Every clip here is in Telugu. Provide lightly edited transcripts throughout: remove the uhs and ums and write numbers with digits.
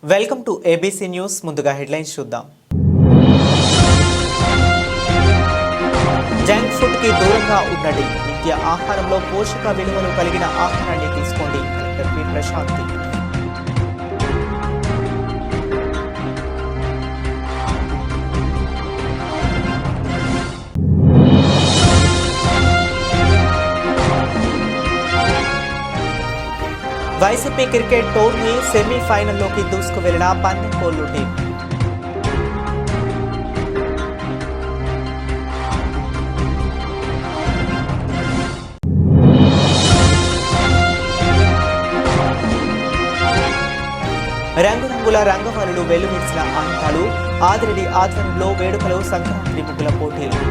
Welcome to ABC news. ముందుగా హెడ్లైన్స్ చూద్దాం. జంక్ ఫుడ్ కి దూరంగా ఉండండి. నిత్య ఆహారంలో పోషక విలువలు కలిగిన ఆహారాన్ని తీసుకోండి. Collector P Prashanti. YCP cricket tourney సెమీఫైనల్లోకి దూసుకువెళ్లిన పందెంకోళ్లు టీం. రంగురంగుల రంగవల్లులు వెల్లువిరిసిన ఆనందాలు. ఆదిరెడ్డి ఆధ్వర్యంలో వేడుకలు. సంక్రాంతి ముగ్గుల పోటీలు.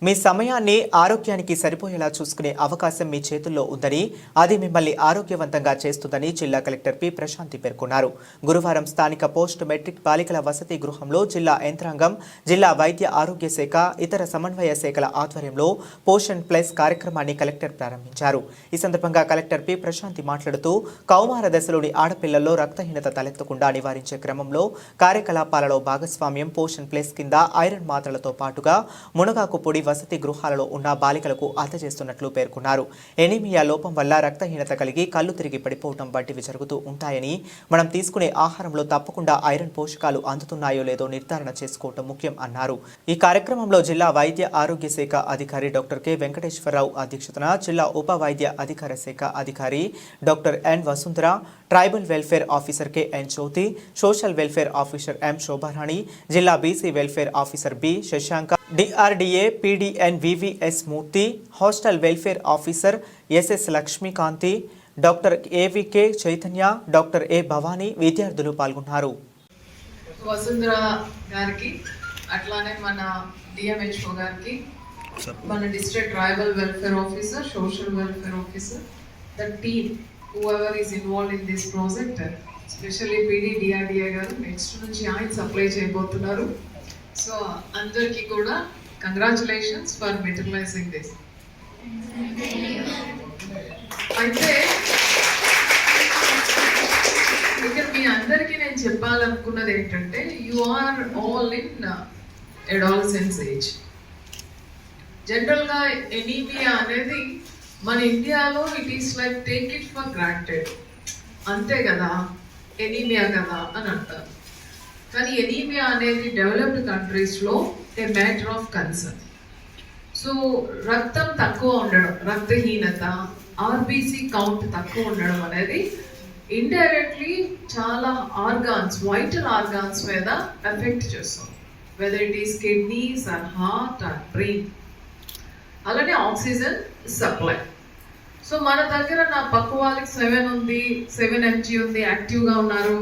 మీ సమయాన్ని ఆరోగ్యానికి సరిపోయేలా చూసుకునే అవకాశం మీ చేతుల్లో ఉందని, అది మిమ్మల్ని ఆరోగ్యవంతంగా చేస్తుందని జిల్లా కలెక్టర్ పి ప్రశాంతి పేర్కొన్నారు. గురువారం స్థానిక పోస్ట్ మెట్రిక్ బాలికల వసతి గృహంలో జిల్లా యంత్రాంగం, జిల్లా వైద్య ఆరోగ్య శాఖ, ఇతర సమన్వయ శాఖల ఆధ్వర్యంలో పోషణ్ ప్లస్ కార్యక్రమాన్ని కలెక్టర్ ప్రారంభించారు. ఈ సందర్భంగా కలెక్టర్ పి ప్రశాంతి మాట్లాడుతూ, కౌమార దశలోని ఆడపిల్లల్లో రక్తహీనత తలెత్తకుండా నివారించే క్రమంలో కార్యకలాపాలలో భాగస్వామ్యం పోషణ్ ప్లస్ కింద ఐరన్ మాత్రలతో పాటుగా మునగాకు పొడి వసతి గృహాలలో ఉన్న బాలికలకు అందజేస్తున్నట్లు పేర్కొన్నారు. ఎనీమియా లోపం వల్ల రక్తహీనత కలిగి కళ్ళు తిరిగి పడిపోవడం వంటివి జరుగుతూ ఉంటాయని, మనం తీసుకునే ఆహారంలో తప్పకుండా ఐరన్ పోషకాలు అందుతున్నాయో లేదో నిర్ధారణ చేసుకోవడం ముఖ్యం అన్నారు. ఈ కార్యక్రమంలో జిల్లా వైద్య ఆరోగ్య శాఖ అధికారి డాక్టర్ కె వెంకటేశ్వరరావు అధ్యక్షతన జిల్లా ఉప వైద్య అధికార శాఖ అధికారి doctor N Vasundhara, tribal welfare officer K N Jyothi, social welfare officer M Shobharani, జిల్లా BC welfare officer B Shashanka, DRDA PD N VVS Murthy, hostel welfare officer SS Lakshmikanthi, doctor AVK Chaitanya, doctor A Bhavani విద్యార్థులు పాల్గొన్నారు. వసుంధర గారికి, అట్లానే మన డిఎంహెచ్ఓ గారికి, మన district tribal welfare officer, social welfare officer, the team whoever is involved in this project, especially PD DRDA గారు నెక్స్ట్ నుంచి ఆయన సప్లై చేయబోతున్నారు. సో అందరికీ కూడా కంగ్రాచులేషన్స్ ఫర్ మెటీరియలైజింగ్ దిస్. అయితే ఇక్కడ మీ అందరికీ నేను చెప్పాలనుకున్నది ఏంటంటే, you are all in adolescence age. జనరల్గా ఎనీమియా అనేది మన ఇండియాలో it is like take it for granted, అంతే కదా, ఎనీమియా కదా అని అంటారు. కానీ ఎనీమియా అనేది డెవలప్డ్ కంట్రీస్లో ఏ మ్యాటర్ ఆఫ్ కన్సర్న్. సో రక్తం తక్కువ ఉండడం, రక్తహీనత, ఆర్బీసీ కౌంట్ తక్కువ ఉండడం అనేది ఇండైరెక్ట్లీ చాలా ఆర్గాన్స్, వైటల్ ఆర్గాన్స్ మీద ఎఫెక్ట్ చేస్తుంది, whether it is kidneys or heart or brain. అలానే ఆక్సిజన్ సప్లై. సో మన దగ్గర నా పక్క వాళ్ళకి 7 ఉంది, 7 mg ఉంది, యాక్టివ్గా ఉన్నారు.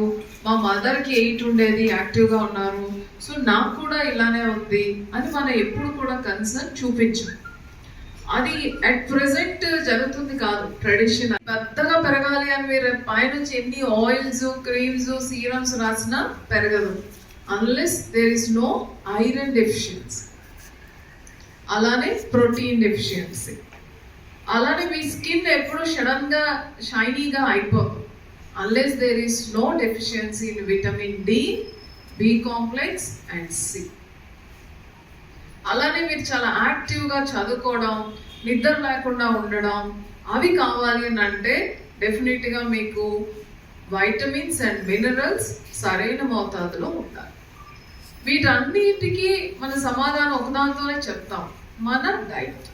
మా మదర్కి 8 ఉండేది, యాక్టివ్గా ఉన్నారు. సో నాకు కూడా ఇలానే ఉంది అని మనం ఎప్పుడు కూడా కన్సర్న్ చూపించాం. అది అట్ ప్రెసెంట్ జరుగుతుంది కాదు, ట్రెడిషన్. పెద్దగా పెరగాలి అని మీరు పైనుంచి ఎన్ని ఆయిల్స్, క్రీమ్స్, సీరమ్స్ రాసినా పెరగదు, unless there is no iron deficiency. అలానే ప్రోటీన్ డెఫిషియన్సీ. అలానే మీ స్కిన్ ఎప్పుడు సడన్గా షైనీగా అయిపోతుంది, unless there is no deficiency in vitamin D, B complex and C. అలానే మీరు చాలా యాక్టివ్గా చదువుకోవడం, నిద్ర లేకుండా ఉండడం, అవి కావాలి అని అంటే డెఫినెట్గా మీకు వైటమిన్స్ అండ్ మినరల్స్ సరైన మోతాదులో ఉండాలి. వీటన్నిటికీ మన సమాధానం ఒకదాంతోనే చెప్తాం, మన డైట్.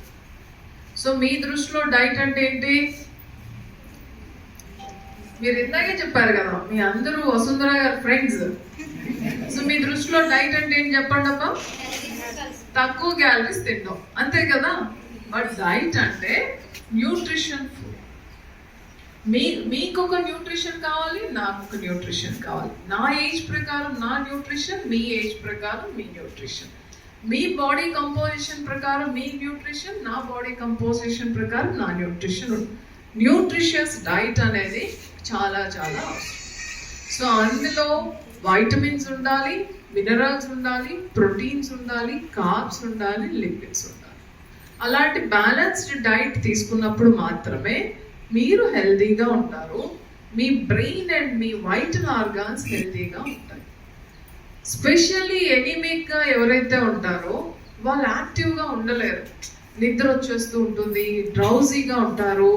సో మీ దృష్టిలో డైట్ అంటే ఏంటి? మీరు ఇందాకే చెప్పారు కదా, మీ అందరూ వసుంధర గారి ఫ్రెండ్స్. సో మీ దృష్టిలో డైట్ అంటే ఏంటి చెప్పండి అబ్బా? తక్కువ క్యాలరీస్ తింటాం, అంతే కదా. బట్ డైట్ అంటే న్యూట్రిషన్ ఫుడ్. మీకు ఒక న్యూట్రిషన్ కావాలి, నాకు ఒక న్యూట్రిషన్ కావాలి. నా ఏజ్ ప్రకారం నా న్యూట్రిషన్, మీ ఏజ్ ప్రకారం మీ న్యూట్రిషన్. మీ బాడీ కంపోజిషన్ ప్రకారం మీ న్యూట్రిషన్, నా బాడీ కంపోజిషన్ ప్రకారం నా న్యూట్రిషన్. న్యూట్రిషియస్ డైట్ అనేది చాలా చాలా అవసరం. సో అందులో వైటమిన్స్ ఉండాలి, మినరల్స్ ఉండాలి, ప్రోటీన్స్ ఉండాలి, కార్బ్స్ ఉండాలి, లిపిడ్స్ ఉండాలి. అలాంటి బ్యాలెన్స్డ్ డైట్ తీసుకున్నప్పుడు మాత్రమే మీరు హెల్తీగా ఉంటారు, మీ బ్రెయిన్ అండ్ మీ వైటల్ ఆర్గాన్స్ హెల్తీగా ఉంటాయి. స్పెషల్లీ ఎనీమిక్గా ఎవరైతే ఉంటారో వాళ్ళు యాక్టివ్గా ఉండలేరు, నిద్ర వచ్చేస్తూ ఉంటుంది, డ్రౌజీగా ఉంటారు,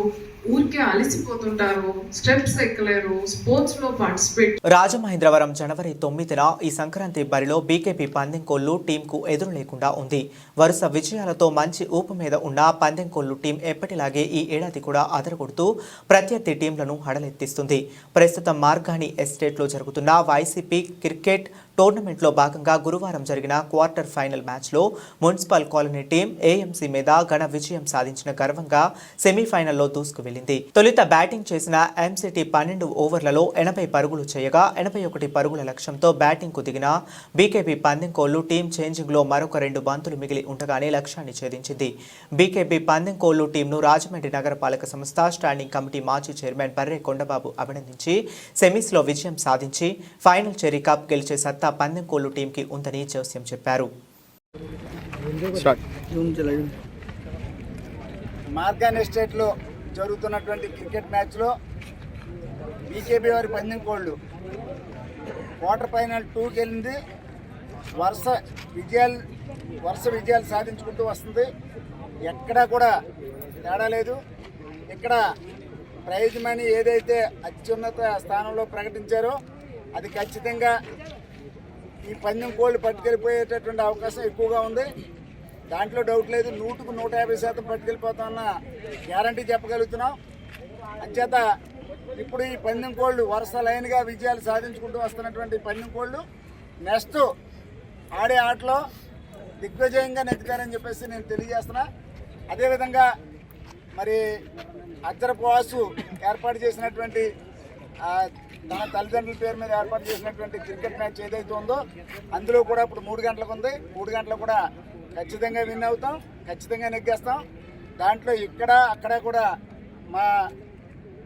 ఊరికే అలసిపోతుంటారు, స్టెప్స్ ఎక్కలేరు, స్పోర్ట్స్ లో పార్టిసిపేట్. రాజమహేంద్రవరం జనవరి 9న ఈ సంక్రాంతి బరిలో బీకేపీ పందెంకోళ్లు టీంకు ఎదురు లేకుండా ఉంది. వరుస విజయాలతో మంచి ఊపు మీద ఉన్న పందెంకోళ్లు టీం ఎప్పటిలాగే ఈ ఏడాది కూడా అదరగొడుతూ ప్రత్యర్థి టీంలను హడలెత్తిస్తుంది. ప్రస్తుతం మార్గాని ఎస్టేట్లో జరుగుతున్న వైసీపీ క్రికెట్ టోర్నమెంట్లో భాగంగా గురువారం జరిగిన క్వార్టర్ ఫైనల్ మ్యాచ్లో మున్సిపల్ కాలనీ టీం ఏఎంసీ మీద ఘన విజయం సాధించిన గర్వంగా సెమీఫైనల్లో దూసుకు వెళ్లింది. తొలుత బ్యాటింగ్ చేసిన ఎంసిటీ 12 ఓవర్లలో 80 పరుగులు చేయగా 81 పరుగుల లక్ష్యంతో బ్యాటింగ్కు దిగిన బీకేపీ పందెంకోళ్లు టీం చేంజింగ్లో మరొక 2 బంతులు మిగిలి ఉండగానే లక్ష్యాన్ని ఛేదించింది. బీకేపీ పందెంకోళ్లు టీంను రాజమండ్రి నగరపాలక సంస్థ స్టాండింగ్ కమిటీ మాజీ చైర్మన్ పర్రే కొండబాబు అభినందించి సెమీస్లో విజయం సాధించి ఫైనల్ చేరి కప్ గెలిచే సత్తా పందెంకోళ్లు టీంకి ఉందని జోస్యం చెప్పారు. మార్గాన్ ఎస్టేట్లో జరుగుతున్నటువంటి క్రికెట్ మ్యాచ్లో బీకేపీ వారి పందెంకోళ్లు క్వార్టర్ ఫైనల్ 2కి వెళ్ళింది. వరుస విజయాలు సాధించుకుంటూ వస్తుంది. ఎక్కడా కూడా తేడా లేదు. ఇక్కడ ప్రైజ్ మనీ ఏదైతే అత్యున్నత స్థానంలో ప్రకటించారో అది ఖచ్చితంగా ఈ పందెంకోళ్లు పట్టుకెళ్ళిపోయేటటువంటి అవకాశం ఎక్కువగా ఉంది. దాంట్లో డౌట్ లేదు. 100కు 150% పట్టుకెళ్ళిపోతామన్న గ్యారంటీ చెప్పగలుగుతున్నాం. అంచేత ఇప్పుడు ఈ పందెంకోళ్లు వరుస లైన్గా విజయాలు సాధించుకుంటూ వస్తున్నటువంటి పందెంకోళ్లు నెక్స్ట్ ఆడే ఆటలో దిగ్విజయంగా నెగ్గుతారని చెప్పేసి నేను తెలియజేస్తున్నా. అదేవిధంగా మరి అజ్జరపు వాసు ఏర్పాటు చేసినటువంటి తన తల్లిదండ్రుల పేరు మీద ఏర్పాటు చేసినటువంటి క్రికెట్ మ్యాచ్ ఏదైతే ఉందో అందులో కూడా ఇప్పుడు 3 గంటలకు ఉంది. 3 గంటలకు కూడా ఖచ్చితంగా విన్ అవుతాం, ఖచ్చితంగా నెగ్గేస్తాం. దాంట్లో ఇక్కడ అక్కడ కూడా మా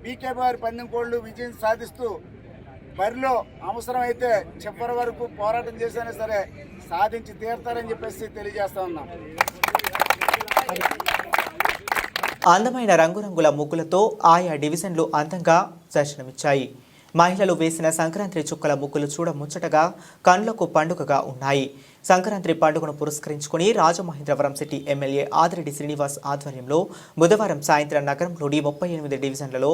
బీకేపీ వారి పందెంకోళ్లు విజయం సాధిస్తూ బరిలో అవసరమైతే చివరి వరకు పోరాటం చేసినా సరే సాధించి తీరుతారని చెప్పేసి తెలియజేస్తా ఉన్నాం. అందమైన రంగురంగుల ముగ్గులతో ఆయా డివిజన్లు అందంగా దర్శనమిచ్చాయి. మహిళలు వేసిన సంక్రాంతి చుక్కల ముగ్గులు చూడ ముచ్చటగా కన్నులకు పండుగగా ఉన్నాయి. సంక్రాంతి పండుగను పురస్కరించుకుని రాజమహేంద్రవరం సిటీ ఎమ్మెల్యే ఆదిరెడ్డి శ్రీనివాస్ ఆధ్వర్యంలో బుధవారం సాయంత్రం నగరంలోని 38 డివిజన్లలో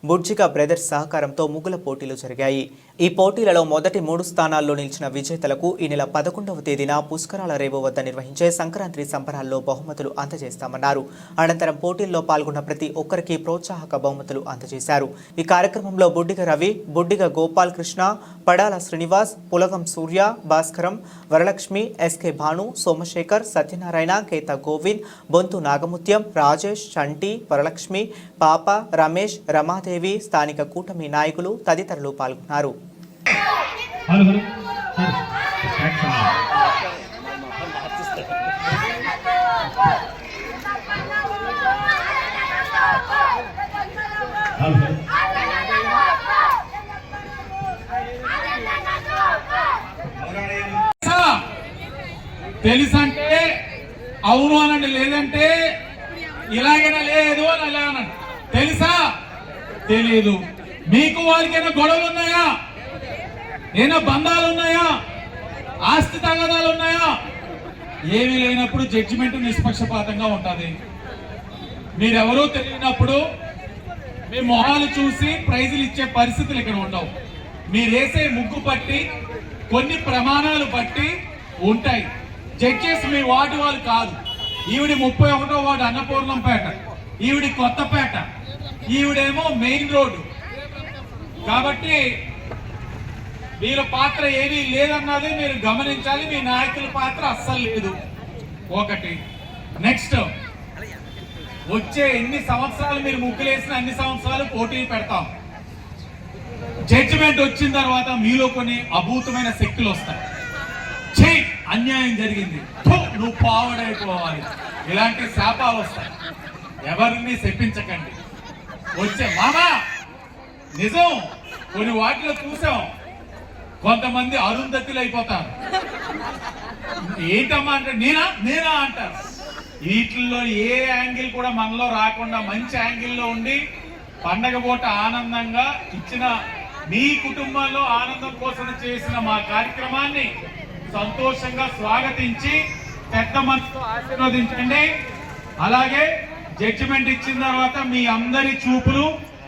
బుడ్జిగా బ్రదర్స్ సహకారంతో ముగ్గుల పోటీలు జరిగాయి. ఈ పోటీలలో మొదటి 3 స్థానాల్లో నిలిచిన విజేతలకు ఈ నెల 11వ తేదీన పుష్కరాల రేవు వద్ద నిర్వహించే సంక్రాంతి సంబరాల్లో బహుమతులు అందజేస్తామన్నారు. అనంతరం పోటీల్లో పాల్గొన్న ప్రతి ఒక్కరికి ప్రోత్సాహక బహుమతులు అందజేశారు. ఈ కార్యక్రమంలో బుడ్డిగ రవి, బుడ్డిగ గోపాల్ కృష్ణ, పడాల శ్రీనివాస్, పులగం సూర్య, భాస్కరం, వరలక్ష్మి, ఎస్కే భాను, సోమశేఖర్, సత్యనారాయణ, కేత గోవింద్, బొంతు నాగముత్యం, రాజేష్, చంటి, వరలక్ష్మి, పాప, రమేష్, రమాదేవి, స్థానిక కూటమి నాయకులు తదితరులు పాల్గొన్నారు. తెలుసంటే అవును అనండి, లేదంటే ఇలాగైనా లేదు అని అలా అనండి. తెలుసా తెలియదు. మీకు వారికైనా గొడవలు ఉన్నాయా? ఏమైనా బంధాలు ఉన్నాయా? ఆస్తి తగాదాలు ఉన్నాయా? ఏమీ లేనప్పుడు జడ్జిమెంట్ నిష్పక్షపాతంగా ఉంటుంది. మీరెవరూ తెలియనప్పుడు మీ మొహాలు చూసి ప్రైజులు ఇచ్చే పరిస్థితులు ఇక్కడ ఉండవు. మీరేసే ముగ్గు బట్టి కొన్ని ప్రమాణాలు బట్టి ఉంటాయి. జడ్జెస్ మీ వార్డు వాళ్ళు కాదు. ఈవిడి 31వ వార్డు అన్నపూర్ణంపేట, ఈవిడి కొత్తపేట, ఈవిడేమో మెయిన్ రోడ్డు. కాబట్టి వీళ్ళ పాత్ర ఏమీ లేదన్నది మీరు గమనించాలి. మీ నాయకుల పాత్ర అస్సలు లేదు. ఒకటి. నెక్స్ట్, వచ్చే ఎన్ని సంవత్సరాలు మీరు ముగ్గులేసిన అన్ని సంవత్సరాలు పోటీ పెడతాం. జడ్జిమెంట్ వచ్చిన తర్వాత మీలో కొన్ని అభూతమైన శక్తులు వస్తాయి. చెయ్యి, అన్యాయం జరిగింది, నువ్వు పావడైపోవాలి, ఇలాంటి శాపాలు వస్తాయి. ఎవరిని శపించకండి. వచ్చే మామా నిజం, కొన్ని వాటిలో చూసాం, కొంతమంది అరుంధతులు అయిపోతారు. ఏంటమ్మా అంటే నేనా అంటారు. వీటిల్లో ఏ యాంగిల్ కూడా మనలో రాకుండా మంచి యాంగిల్లో ఉండి పండగ పూట ఆనందంగా ఇచ్చిన మీ కుటుంబంలో ఆనందం కోసం చేసిన మా కార్యక్రమాన్ని సంతోషంగా స్వాగతించి పెద్ద మనసుతో ఆశీర్వదించండి. అలాగే జడ్జిమెంట్ ఇచ్చిన తర్వాత మీ అందరి చూపులు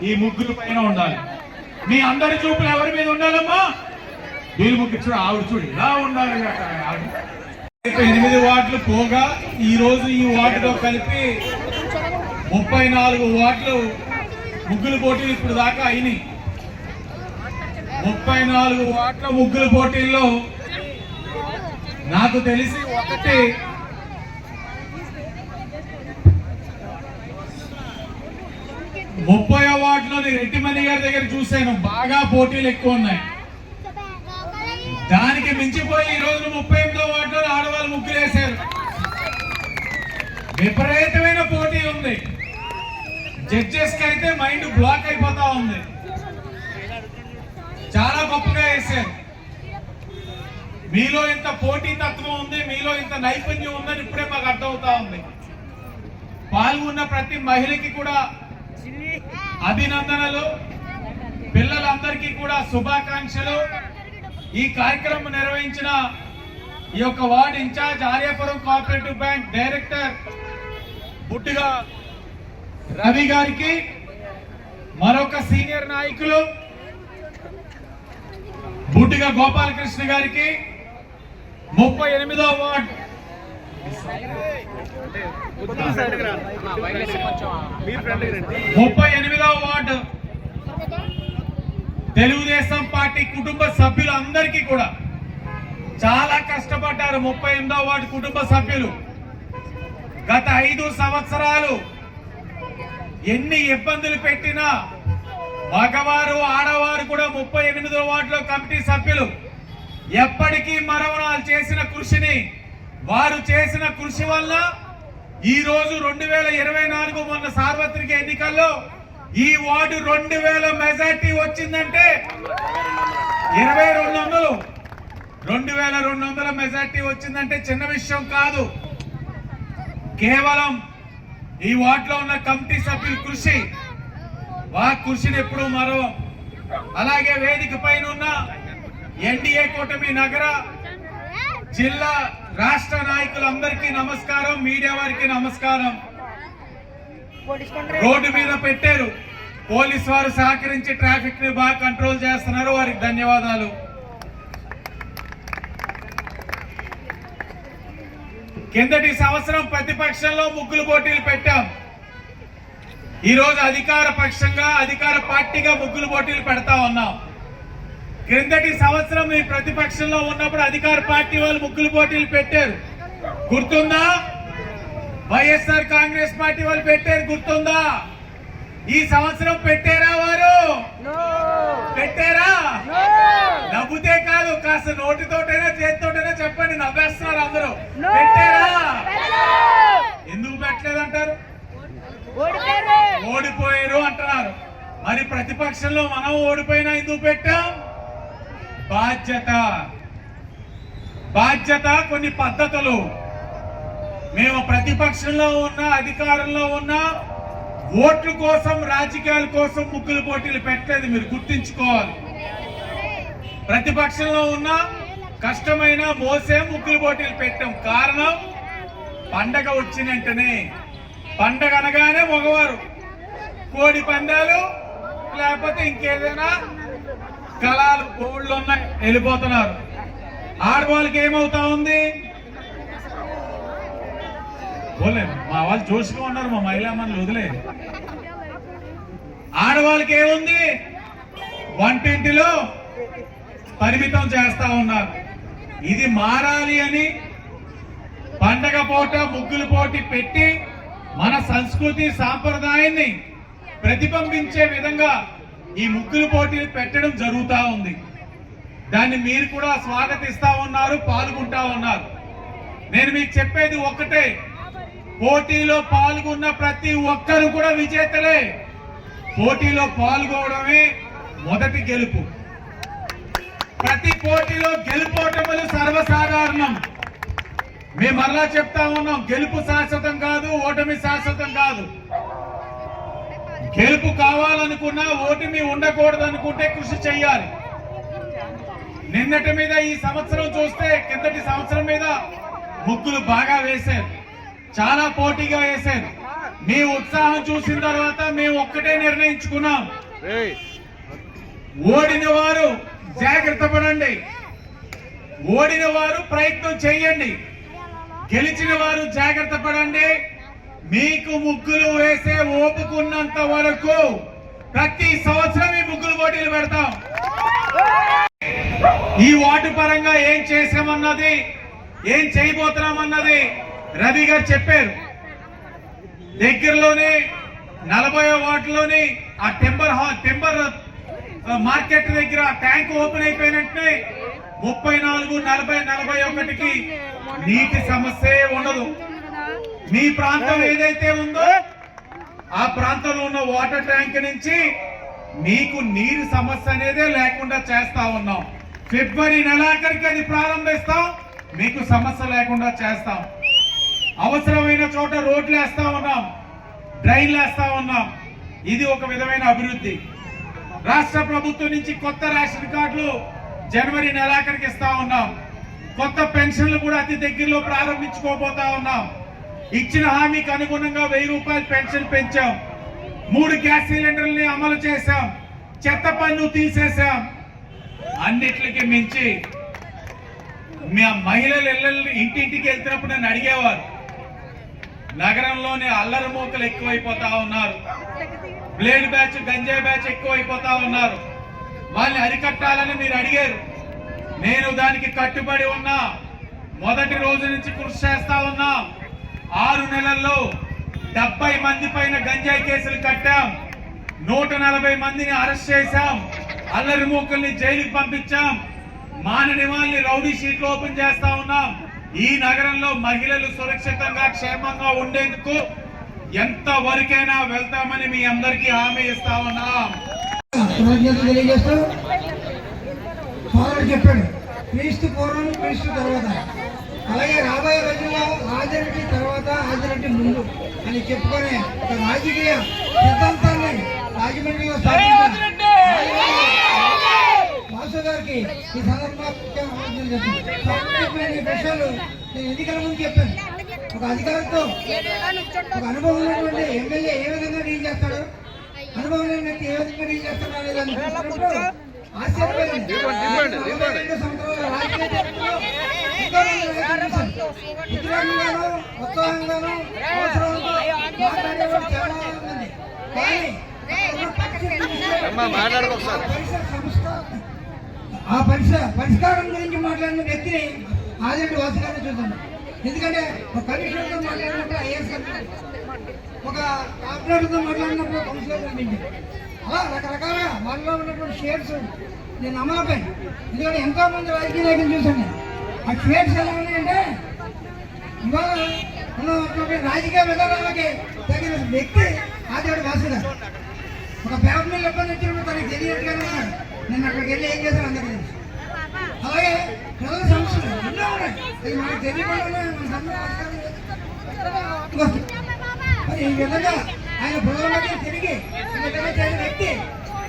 ఈ ముగ్గురు పైన ఉండాలి. మీ అందరి చూపులు ఎవరి మీద ఉండాలమ్మా? వీళ్ళు ముగ్గురు చూడు, ఆవిడ చూడు ఇలా ఉండాలి. 8 వార్డులు పోగా ఈ రోజు ఈ వార్డుతో కలిపి 34 వార్డులు ముగ్గులు పోటీలు ఇప్పుడు దాకా అయినాయి. 34 వార్డుల ముగ్గుల పోటీల్లో నాకు తెలిసి ఒకటి 30వ వార్డులోని రెడ్డిమణి గారి దగ్గర చూశాను, బాగా పోటీలు ఎక్కువ ఉన్నాయి. దానికి మించిపోయి ఈ రోజు 38వ వార్డులో ఆడవాళ్ళు ముగ్గులు వేశారు. విపరీతమైన పోటీ ఉంది. జడ్జెస్ కి అయితే మైండ్ బ్లాక్ అయిపోతా ఉంది. చాలా గొప్పగా వేశారు. మీలో ఇంత పోటీ తత్వం ఉంది, మీలో ఇంత నైపుణ్యం ఉందని ఇప్పుడే మాకు అర్థమవుతా ఉంది. పాల్గొన్న ప్రతి మహిళకి కూడా అభినందనలు, పిల్లలందరికీ కూడా శుభాకాంక్షలు. ఈ కార్యక్రమం నిర్వహించిన ఈ యొక్క ward incharge Aryapuram cooperative bank director Buddiga Ravi గారికి, మరొక సీనియర్ నాయకులు బుడ్డిగా గోపాలకృష్ణ గారికి, 38వ వార్డు తెలుగుదేశం పార్టీ కుటుంబ సభ్యులందరికీ కూడా చాలా కష్టపడ్డారు. 38వ వార్డు కుటుంబ సభ్యులు గత 5 సంవత్సరాలు ఎన్ని ఇబ్బందులు పెట్టినా మగవారు ఆడవారు కూడా 38వ వార్డులో కమిటీ సభ్యులు ఎప్పటికీ మరవనాలు చేసిన కృషిని, వారు చేసిన కృషి వల్ల ఈ రోజు 2024 మొన్న సార్వత్రిక ఎన్నికల్లో ఈ వార్డు 2000 మెజార్టీ వచ్చిందంటే 2200 మెజార్టీ వచ్చిందంటే చిన్న విషయం కాదు. కేవలం ఈ వార్డులో ఉన్న కమిటీ సభ్యుల కృషి, కృషిని ఎప్పుడు మరో. అలాగే వేదిక పైన ఉన్న ఎన్డీఏ కూటమి నగర జిల్లా రాష్ట్ర నాయకులందరికీ నమస్కారం, మీడియా వారికి నమస్కారం. రోడ్డు మీద పెట్టారు, పోలీసు వారు సహకరించి ట్రాఫిక్ ని బాగా కంట్రోల్ చేస్తున్నారు, వారికి ధన్యవాదాలు. కిందటి సంవత్సరం ప్రతిపక్షంలో ముగ్గులు పోటీలు పెట్టాం. ఈ రోజు అధికార పక్షంగా, అధికార పార్టీగా ముగ్గులు పోటీలు పెడతా ఉన్నాం. క్రిందటి సంవత్సరం మీ ప్రతిపక్షంలో ఉన్నప్పుడు అధికార పార్టీ వాళ్ళు ముగ్గులు పోటీలు పెట్టారు, గుర్తుందా? వైఎస్ఆర్ కాంగ్రెస్ పార్టీ వాళ్ళు పెట్టారు, గుర్తుందా? ఈ సంవత్సరం పెట్టారా? వారు పెట్టారా? నవ్వుతే కాదు, కాస్త నోటితోటైనా చేతితోటైనా చెప్పండి. నవ్వేస్తున్నారు అందరూ. పెట్టారా? ఎందుకు పెట్టలేదంటారు? ఓడిపోయారు అంటున్నారు. మరి ప్రతిపక్షంలో మనం ఓడిపోయినా ఎందుకు పెట్టాం? బాధ్యత, కొన్ని పద్ధతులు. మేము ప్రతిపక్షంలో ఉన్న, అధికారంలో ఉన్న, ఓట్ల కోసం, రాజకీయాల కోసం ముగ్గులు పోటీలు పెట్టలేదు, మీరు గుర్తించుకోవాలి. ప్రతిపక్షంలో ఉన్న కష్టమైన మోసే ముగ్గులు పోటీలు పెట్టాం. కారణం, పండగ వచ్చిన వెంటనే, పండగ అనగానే మగవారు కోడి పందాలు లేకపోతే ఇంకేదైనా కళాలు కోళ్ళు ఉన్నాయి, వెళ్ళిపోతున్నారు. ఆడవాళ్ళకి ఏమవుతా ఉంది? మా వాళ్ళు జోష్గా ఉన్నారు, మా మహిళా మనలు వదిలేదు. ఆడవాళ్ళకి ఏముంది? వంటింటిలో పరిమితం చేస్తా ఉన్నారు. ఇది మారాలి అని పండగ పూట ముగ్గులు పోటీ పెట్టి మన సంస్కృతి సాంప్రదాయాన్ని ప్రతిబింబించే విధంగా ఈ ముగ్గులు పోటీలు పెట్టడం జరుగుతూ ఉంది. దాన్ని మీరు కూడా స్వాగతిస్తా ఉన్నారు, పాల్గొంటా ఉన్నారు. నేను మీకు చెప్పేది ఒక్కటే, పోటీలో పాల్గొన్న ప్రతి ఒక్కరు కూడా విజేతలే. పోటీలో పాల్గొనడమే మొదటి గెలుపు. ప్రతి పోటీలో గెలుపోటములు సర్వసాధారణం. మేము మరలా చెప్తా ఉన్నాం, గెలుపు శాశ్వతం కాదు, ఓటమి శాశ్వతం కాదు. గెలుపు కావాలనుకున్నా ఓటమి ఉండకూడదు అనుకుంటే కృషి చెయ్యాలి. నిన్నటి మీద ఈ సంవత్సరం చూస్తే కిందటి సంవత్సరం మీద ముగ్గులు బాగా వేశారు, చాలా పోటీగా వేశారు. మీ ఉత్సాహం చూసిన తర్వాత మేము ఒక్కటే నిర్ణయించుకున్నాం, ఓడిన వారు జాగ్రత్త పడండి, ఓడిన వారు ప్రయత్నం చేయండి, గెలిచిన వారు జాగ్రత్త పడండి. మీకు ముగ్గులు వేసే ఓపుకున్నంత వరకు ప్రతి సంవత్సరం ఈ ముగ్గులు పోటీలు పెడతాం. ఈ వార్డు పరంగా ఏం చేసామన్నది, ఏం చేయబోతున్నామన్నది రవి గారు చెప్పారు. దగ్గరలోనే 40వ వార్డులోని ఆ టెంబర్ మార్కెట్ దగ్గర ట్యాంక్ ఓపెన్ అయిపోయినట్టే 34, 40, 41కి నీటి సమస్య ఉండదు. మీ ప్రాంతం ఏదైతే ఉందో ఆ ప్రాంతంలో ఉన్న వాటర్ ట్యాంక్ నుంచి మీకు నీరు సమస్య అనేదే లేకుండా చేస్తా ఉన్నాం. ఫిబ్రవరి నెలాఖరికి అది ప్రారంభిస్తాం, మీకు సమస్య లేకుండా చేస్తాం. అవసరమైన చోట రోడ్లు వేస్తా ఉన్నాం, డ్రైన్లు వేస్తా ఉన్నాం. ఇది ఒక విధమైన అభివృద్ధి. రాష్ట్ర ప్రభుత్వం నుంచి కొత్త రేషన్ కార్డులు జనవరి నెలాఖరికి ఇస్తా ఉన్నాం. కొత్త పెన్షన్లు కూడా అతి దగ్గరలో ప్రారంభించుకోబోతా ఉన్నాం. ఇచ్చిన హామీకి అనుగుణంగా 1000 రూపాయలు పెన్షన్ పెంచాం. 3 గ్యాస్ సిలిండర్లని అమలు చేశాం. చెత్త పన్ను తీసేశాం. అన్నిటికి మించి మీ మహిళలు ఇంటింటికి వెళ్తున్నప్పుడు నన్ను అడిగేవారు, నగరంలోనే అల్లరి మూకలు ఎక్కువైపోతా ఉన్నారు, బ్లేడ్ బ్యాచ్, గంజాయి బ్యాచ్ ఎక్కువైపోతా ఉన్నారు, వాళ్ళని అరికట్టాలని మీరు అడిగారు. నేను దానికి కట్టుబడి ఉన్నా. మొదటి రోజు నుంచి కృషి చేస్తా ఉన్నా. 6 నెలల్లో 70 మంది పైన గంజాయి కేసులు కట్టాం, 140 మందిని అరెస్ట్ చేశాం, అల్లరి మూకల్ని జైలుకి పంపించాం, మానని వాళ్ళని రౌడీ షీట్లు ఓపెన్ చేస్తా ఉన్నాం. ఈ నగరంలో మహిళలు సురక్షితంగా క్షేమంగా ఉండేందుకు ఎంత వరకైనా వెళ్తామని మీ అందరికీ హామీ ఇస్తా ఉన్నాం. చెప్పాడు, క్రీస్తు పూర్వం క్రీస్తు తర్వాత, అలాగే రాబోయే రోజుల్లో ఆదిరెడ్డి తర్వాత ఆదిరెడ్డి ముందు అని చెప్పుకునే ఒక రాజకీయ సిద్ధాంతాన్ని రాజమండ్రిలో వాసు గారికి ఈ సందర్భంగా విషయాలు నేను ఎన్నికల ముందు చెప్పాను. ఒక అధికారితో ఒక అనుభవం ఉన్నటువంటి ఎమ్మెల్యే ఏ విధంగా డీల్ చేస్తాడు, అనుభవం లేని వ్యక్తి ఏ విధంగా డీల్ చేస్తాడు అనేది ఆశ్చర్యపోయింది. 2 సంవత్సరాల రాజకీయ చరిత్రలో ఉద్యోగంగాను, ఉత్సాహంగాను, అవసరంతో మాట్లాడేవాడు చాలా మంది. కానీ ఆ పరిష్కారం గురించి మాట్లాడిన వ్యక్తిని ఆదిరెడ్డి వాసు గారిని చూద్దాం. ఎందుకంటే ఒక కమిషనర్తో మాట్లాడినప్పుడు ఐఏఎస్ కమిషనర్, ఒక ఆపరేటర్తో మాట్లాడినప్పుడు కౌన్సిలర్ కనిపించింది. అలా రకరకాల వాళ్ళలో ఉన్నటువంటి షేర్స్ నేను నమ్మలేకపోయాను. ఎందుకంటే ఎంతో మంది రాజకీయ నాయకులు చూశాను. ఆ షేర్స్ ఎలా ఉన్నాయంటే ఇవాళ ఉన్నటువంటి రాజకీయ విధానాలకి తగిన వ్యక్తి ఆదిరెడ్డి వాసు గారు. ఒక పేపర్ మిల్ ఇబ్బంది వచ్చినప్పుడు తనకి తెలియట్లేదు. నేను అక్కడికి వెళ్ళి ఏం చేశాను అందరికీ తెలుసు. అలాగే ప్రజల సమస్యలు ఎన్నో ఉన్నాయి, అది మనకు తెలియకుండా మరి ఈ విధంగా ఆయన ప్రజల మధ్య తిరిగి ఈ విధంగా చేసిన వ్యక్తి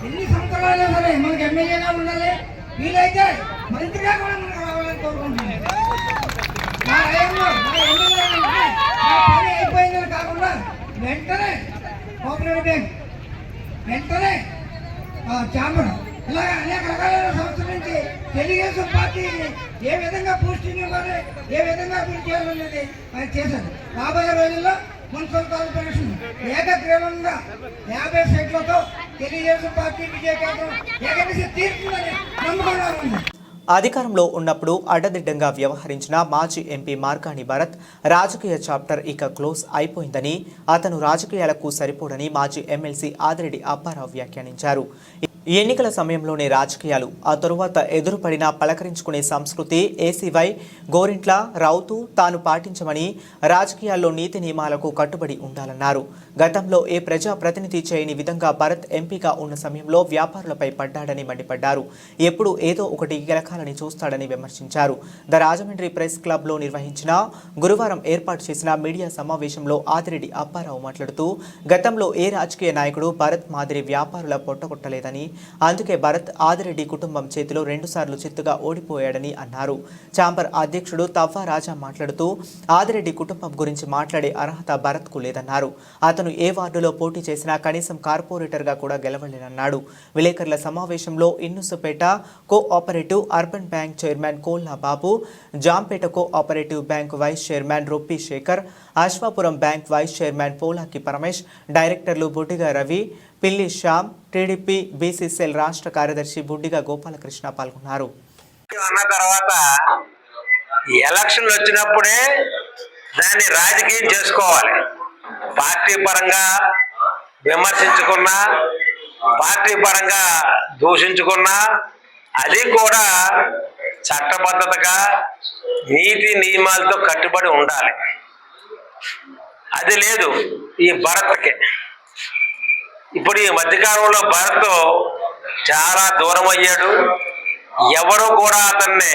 ఎన్ని సంవత్సరాలైనా సరే మనకి ఎమ్మెల్యేగా ఉండాలి, వీలైతే మంత్రిగా కూడా మనకు రావాలని కోరుకుంటున్నాను. నా హయాంలో నా ఎమ్మెల్యే పని అయిపోయిందని కాకుండా వెంటనే కోఆపరేటివ్ బ్యాంక్, వెంటనే ఛాంబర్, ఇలాగ అనేక రకాలైన సంస్థల నుంచి తెలుగుదేశం పార్టీ ఏ విధంగా పోస్టింగ్ ఇవ్వాలి, ఏ విధంగా అభివృద్ధి చేయాలనేది ఆయన చేశారు. రాబోయే రోజుల్లో మున్సిపల్ కార్పొరేషన్ ఏకగ్రీవంగా 50 సీట్లతో తెలుగుదేశం పార్టీ విజయకేతం ఏకదేశ తీర్చుందని నమ్మకం. అధికారంలో ఉన్నప్పుడు అడ్డదిడ్డంగా వ్యవహరించిన మాజీ ఎంపీ మార్గాని భరత్ రాజకీయ చాప్టర్ ఇక క్లోజ్ అయిపోయిందని, అతను రాజకీయాలకు సరిపోడని మాజీ ఎమ్మెల్సీ ఆదిరెడ్డి అప్పారావు వ్యాఖ్యానించారు. ఈ ఎన్నికల సమయంలోనే రాజకీయాలు, ఆ తరువాత ఎదురుపడిన పలకరించుకునే సంస్కృతి ఏసీవై గోరింట్ల రౌతు తాను పాటించమని, రాజకీయాల్లో నీతి నియమాలకు కట్టుబడి ఉండాలన్నారు. గతంలో ఏ ప్రజా ప్రతినిధి చేయని విధంగా భరత్ ఎంపీగా ఉన్న సమయంలో వ్యాపారులపై పడ్డాడని మండిపడ్డారు. ఎప్పుడు ఏదో ఒకటి గెలకాలని చూస్తాడని విమర్శించారు. ద రాజమండ్రి ప్రెస్ క్లబ్లో నిర్వహించిన గురువారం ఏర్పాటు చేసిన మీడియా సమావేశంలో ఆదిరెడ్డి అప్పారావు మాట్లాడుతూ, గతంలో ఏ రాజకీయ నాయకుడు భరత్ మాదిరి వ్యాపారుల పొట్టగొట్టలేదని, అందుకే భరత్ ఆదిరెడ్డి కుటుంబం చేతిలో 2 సార్లు చిత్తుగా ఓడిపోయాడని అన్నారు. ఛాంబర్ అధ్యక్షుడు తవ్వ రాజా మాట్లాడుతూ, ఆదిరెడ్డి కుటుంబం గురించి మాట్లాడే అర్హత భరత్కు లేదన్నారు. అతను ఏ వార్డులో పోటీ చేసినా కనీసం కార్పొరేటర్గా కూడా గెలవలేనన్నాడు. విలేకరుల సమావేశంలో Innisupeta cooperative urban bank chairman Kolla Babu, Jampeta cooperative bank vice chairman Roppi Shekar, Aswapuram bank vice chairman Polaki Paramesh, డైరెక్టర్లు బుడ్డిగా రవి, పిల్లి శ్యామ్, టీడీపీ బీసీసీఎల్ రాష్ట్ర కార్యదర్శి బుడ్డిగా గోపాలకృష్ణ పాల్గొన్నారు. అన్న తర్వాత ఎలక్షన్లు వచ్చినప్పుడే దాన్ని రాజకీయం చేసుకోవాలి. పార్టీ పరంగా విమర్శించుకున్నా, పార్టీ పరంగా దూషించుకున్నా అది కూడా చట్టబద్ధతగా నీతి నియమాలతో కట్టుబడి ఉండాలి. అది లేదు ఈ భరత్కి. ఇప్పుడు ఈ మధ్యకాలంలో భరత్ చాలా దూరం అయ్యాడు. ఎవరు కూడా అతన్ని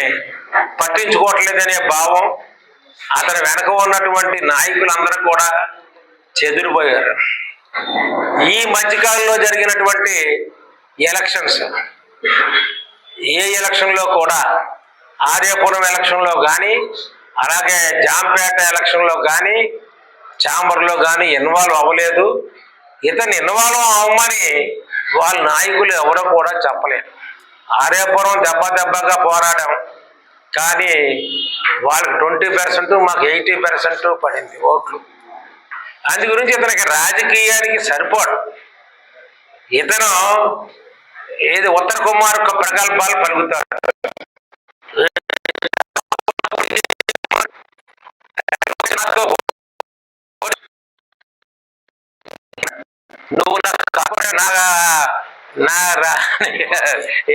పట్టించుకోవట్లేదనే భావం, అతని వెనక ఉన్నటువంటి నాయకులందరూ కూడా చెదిరిపోయారు. ఈ మధ్యకాలంలో జరిగినటువంటి ఎలక్షన్స్, ఏ ఎలక్షన్లో కూడా ఆర్యపురం ఎలక్షన్లో కానీ, అలాగే జాంపేట ఎలక్షన్లో కానీ, ఛాంబర్లో కానీ ఇన్వాల్వ్ అవ్వలేదు. ఇతను ఇన్వాల్వ్ అవ్వమని వాళ్ళ నాయకులు ఎవరో కూడా చెప్పలేదు. ఆర్యపురం దెబ్బగా పోరాడాం, కానీ వాళ్ళకి 20%, మాకు 80% పడింది ఓట్లు. అందు గురించి ఇతనికి రాజకీయానికి సరిపోడు. ఇతను ఏది ఉత్తర కుమార్ ప్రగల్భాలు పలుకుతాడు. నువ్వు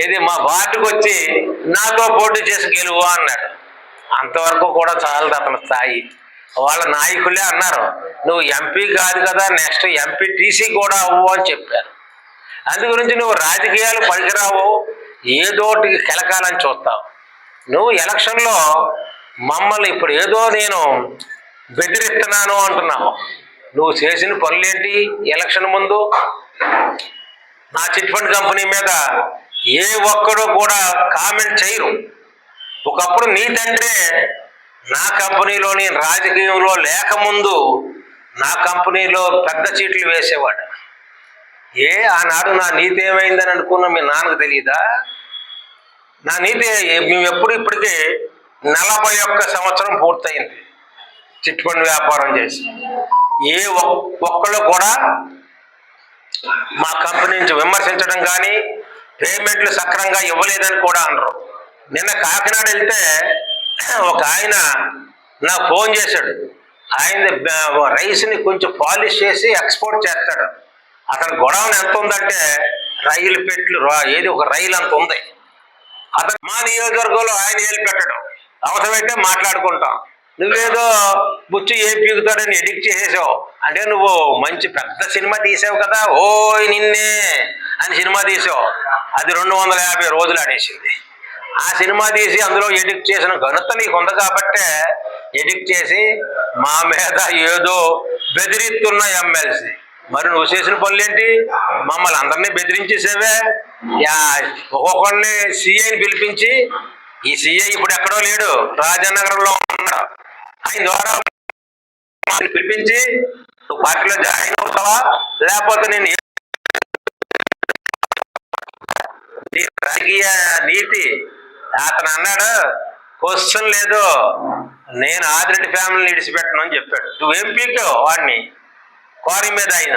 ఏది మా వార్డుకు వచ్చి నాతో పోటీ చేసి గెలువు అన్నాడు. అంతవరకు కూడా చాలదు అతని స్థాయి. వాళ్ళ నాయకులే అన్నారు, నువ్వు ఎంపీ కాదు కదా, నెక్స్ట్ ఎంపీటీసీ కూడా అవ్వు అని చెప్పారు. అందు గురించి నువ్వు రాజకీయాలు పనికిరావు, ఏదోటికి కెలకాలని చూస్తావు. నువ్వు ఎలక్షన్లో మమ్మల్ని ఇప్పుడు ఏదో నేను బెదిరిస్తున్నాను అంటున్నావు. నువ్వు చేసిన పనులేంటి? ఎలక్షన్ ముందు నా చిట్ ఫండ్ కంపెనీ మీద ఏ ఒక్కడూ కూడా కామెంట్ చేయరు. ఒకప్పుడు నీ తండ్రి నా కంపెనీలోని రాజకీయంలో లేకముందు నా కంపెనీలో పెద్ద చీట్లు వేసేవాడు. ఆనాడు నా నీతి ఏమైందని అనుకున్నా మీ నాన్నకు తెలియదా? నా నీతి మేము ఇప్పటికీ 41 సంవత్సరం పూర్తయింది చిట్ ఫండ్ వ్యాపారం చేసి. ఏ ఒక్కళ్ళు కూడా మా కంపెనీ నుంచి విమర్శించడం కానీ, పేమెంట్లు సక్రమంగా ఇవ్వలేదని కూడా అనరు. నిన్న కాకినాడ వెళ్తే ఒక ఆయన నాకు ఫోన్ చేశాడు. ఆయన రైస్ని కొంచెం పాలిష్ చేసి ఎక్స్పోర్ట్ చేస్తాడు. అతని గొడవను ఎంత ఉందంటే రైలు పెట్లు ఏది ఒక రైలు అంత ఉంది. అతను మా నియోజకవర్గంలో ఆయన ఏలు పెట్టడం, అవసరమైతే మాట్లాడుకుంటాం. నువ్వేదో బుచ్చు ఏ పీకుతాడని ఎడిక్ట్ చేసేసావు. అంటే నువ్వు మంచి పెద్ద సినిమా తీసావు కదా, ఓయ్ నిన్నే అని సినిమా తీసావు. అది 250 రోజులు ఆడేసింది. ఆ సినిమా తీసి అందులో ఎడిక్ట్ చేసిన ఘనత నీకు ఉంది కాబట్టే ఎడిక్ట్ చేసి మా మీద ఏదో బెదిరిస్తున్న ఎమ్మెల్సీ. మరి నువ్వు చేసిన పనులేంటి? మమ్మల్ని అందరినీ బెదిరించేసేవే. ఒక్కొక్కరిని సిఐని పిలిపించి, ఈ సిఐ ఇప్పుడు ఎక్కడో లేడు, రాజనగరంలో ఉన్నాడు. ఆయన ద్వారా పిలిపించి నువ్వు పార్టీలో జాయిన్ అవుతావా, లేకపోతే నేను రాజకీయ నీతి. అతను అన్నాడు, క్వశ్చన్ లేదు, నేను ఆదిరెడ్డి ఫ్యామిలీని విడిచిపెట్టను అని చెప్పాడు. నువ్వేం పీకావు వాడిని? క్వారీ మీద ఆయన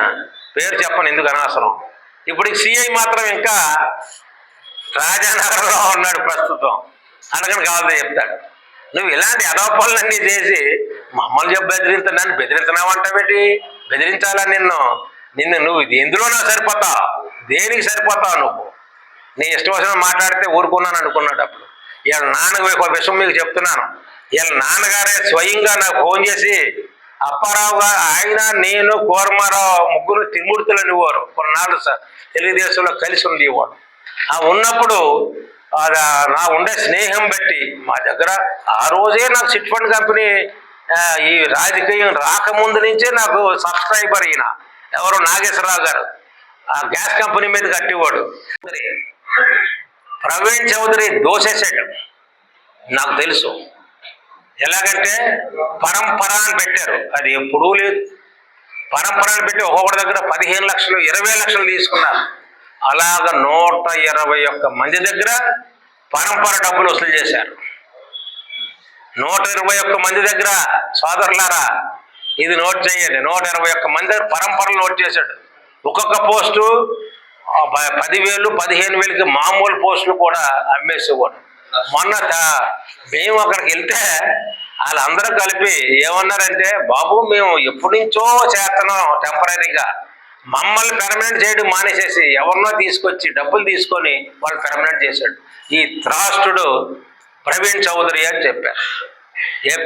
పేరు చెప్పను, ఎందుకు అనవసరం. ఇప్పుడు సిఐ మాత్రం ఇంకా రాజానగరంలో ఉన్నాడు ప్రస్తుతం. అనగానే కావాలని చెప్తాడు. నువ్వు ఇలాంటి అదోపనులన్నీ చేసి మమ్మల్ని నన్ను బెదిరించినావంటావేంటి? బెదిరించాలా నిన్ను నువ్వు ఎందులోనా సరిపోతావు? దేనికి సరిపోతావు నువ్వు? నీ ఇష్టం వచ్చిన మాట్లాడితే ఊరుకున్నాను అనుకున్నాడు. అప్పుడు వీళ్ళ నాన్నకు ఒక విషయం మీకు చెప్తున్నాను. వీళ్ళ నాన్నగారే స్వయంగా నాకు ఫోన్ చేసి, అప్పారావు గారు ఆయన నేను కోరమారావు ముగ్గురు త్రిమూర్తులు అనేవారు. కొన్నాళ్ళు తెలుగుదేశంలో కలిసి ఉండేవాడు. ఆ ఉన్నప్పుడు నా ఉండే స్నేహం బట్టి మా దగ్గర ఆ రోజే నాకు చిట్ ఫండ్ కంపెనీ ఈ రాజకీయం రాకముందు నుంచే నాకు సబ్స్క్రైబర్ అయిన ఎవరు నాగేశ్వరరావు గారు ఆ గ్యాస్ కంపెనీ మీద కట్టేవాడు. ప్రవీణ్ చౌదరి దోసేసాడు నాకు తెలుసు. ఎలాగంటే పరంపర అని పెట్టారు, అది ఎప్పుడూ లేదు. పరంపర అని పెట్టి ఒక్కొక్కటి దగ్గర 15 లక్షలు 20 లక్షలు తీసుకున్నారు. అలాగ 121 మంది దగ్గర పరంపర డబ్బులు వసూలు చేశారు. 121 మంది దగ్గర సోదరులారా ఇది నోట్ చేయండి, 121 మంది దగ్గర పరంపరలు నోట్ చేశాడు. ఒక్కొక్క పోస్టు 10,000 15,000కి మామూలు పోస్టులు కూడా అమ్మేసేవాడు. మొన్న మేము అక్కడికి వెళ్తే వాళ్ళందరూ కలిపి ఏమన్నారంటే, బాబు మేము ఎప్పటి నుంచో చేస్తున్నాం టెంపరీగా, మమ్మల్ని పెర్మనెంట్ చేయడం మానేసేసి ఎవరినో తీసుకొచ్చి డబ్బులు తీసుకొని వాళ్ళు పెర్మనెంట్ చేశాడు ఈ త్రాష్టుడు ప్రవీణ్ చౌదరి అని చెప్పారు.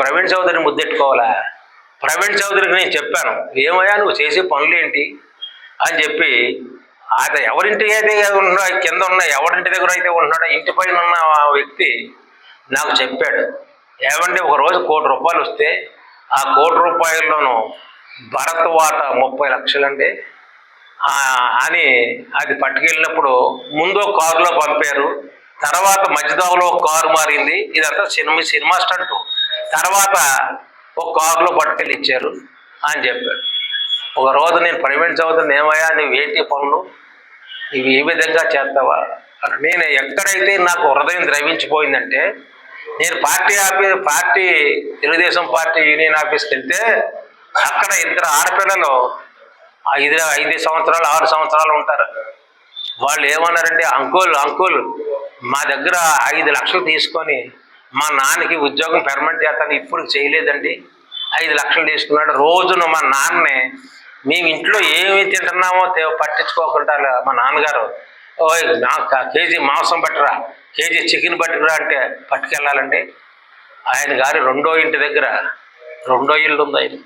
ప్రవీణ్ చౌదరిని ముద్దెట్టుకోవాలా? ప్రవీణ్ చౌదరికి నేను చెప్పాను, ఏమయ్యా నువ్వు చేసే పనులు ఏంటి అని చెప్పి, అది ఎవరింటి అయితే కింద ఉన్న ఎవరింటి దగ్గర అయితే ఉంటున్నాడో ఇంటి పైన ఉన్న వ్యక్తి నాకు చెప్పాడు, ఏమంటే ఒకరోజు 1 కోటి రూపాయలు వస్తే ఆ 1 కోటి రూపాయల్లోనూ భరత్ వాటా 30 లక్షలండి అని అది పట్టుకెళ్ళినప్పుడు ముందు కారులో పంపారు, తర్వాత మధ్యదావులో కారు మారింది, ఇదంతా సినిమా స్టంట్, తర్వాత ఒక కారులో పట్టుకెళ్ళి ఇచ్చారు అని చెప్పాడు. ఒక రోజు నేను ప్రవీణ్ చౌదరిని, ఏమయ్యా నువ్వు ఏంటి పనులు ఇవి ఏ విధంగా చేస్తావా? నేను ఎక్కడైతే నాకు హృదయం ద్రవించిపోయిందంటే, నేను పార్టీ తెలుగుదేశం పార్టీ యూనియన్ ఆఫీస్కి వెళ్తే అక్కడ 2 ఆడపిల్లలు 5 సంవత్సరాలు 6 సంవత్సరాలు ఉంటారు. వాళ్ళు ఏమన్నారంటే, అంకుల్ మా దగ్గర 5 లక్షలు తీసుకొని మా నాన్నకి ఉద్యోగం పెర్మనెంట్ చేస్తాను, ఇప్పుడు చేయలేదండి, 5 లక్షలు తీసుకున్నాడు. రోజున మా నాన్నే మేము ఇంట్లో ఏమి తింటున్నామో పట్టించుకోకుండా మా నాన్నగారు, ఓయ్ కేజీ మాంసం పట్టరా, కేజీ చికెన్ పట్టుకురా అంటే పట్టుకెళ్ళాలండి. ఆయన గారి 2వ ఇంటి దగ్గర 2వ ఇల్లు ఉంది ఆయన,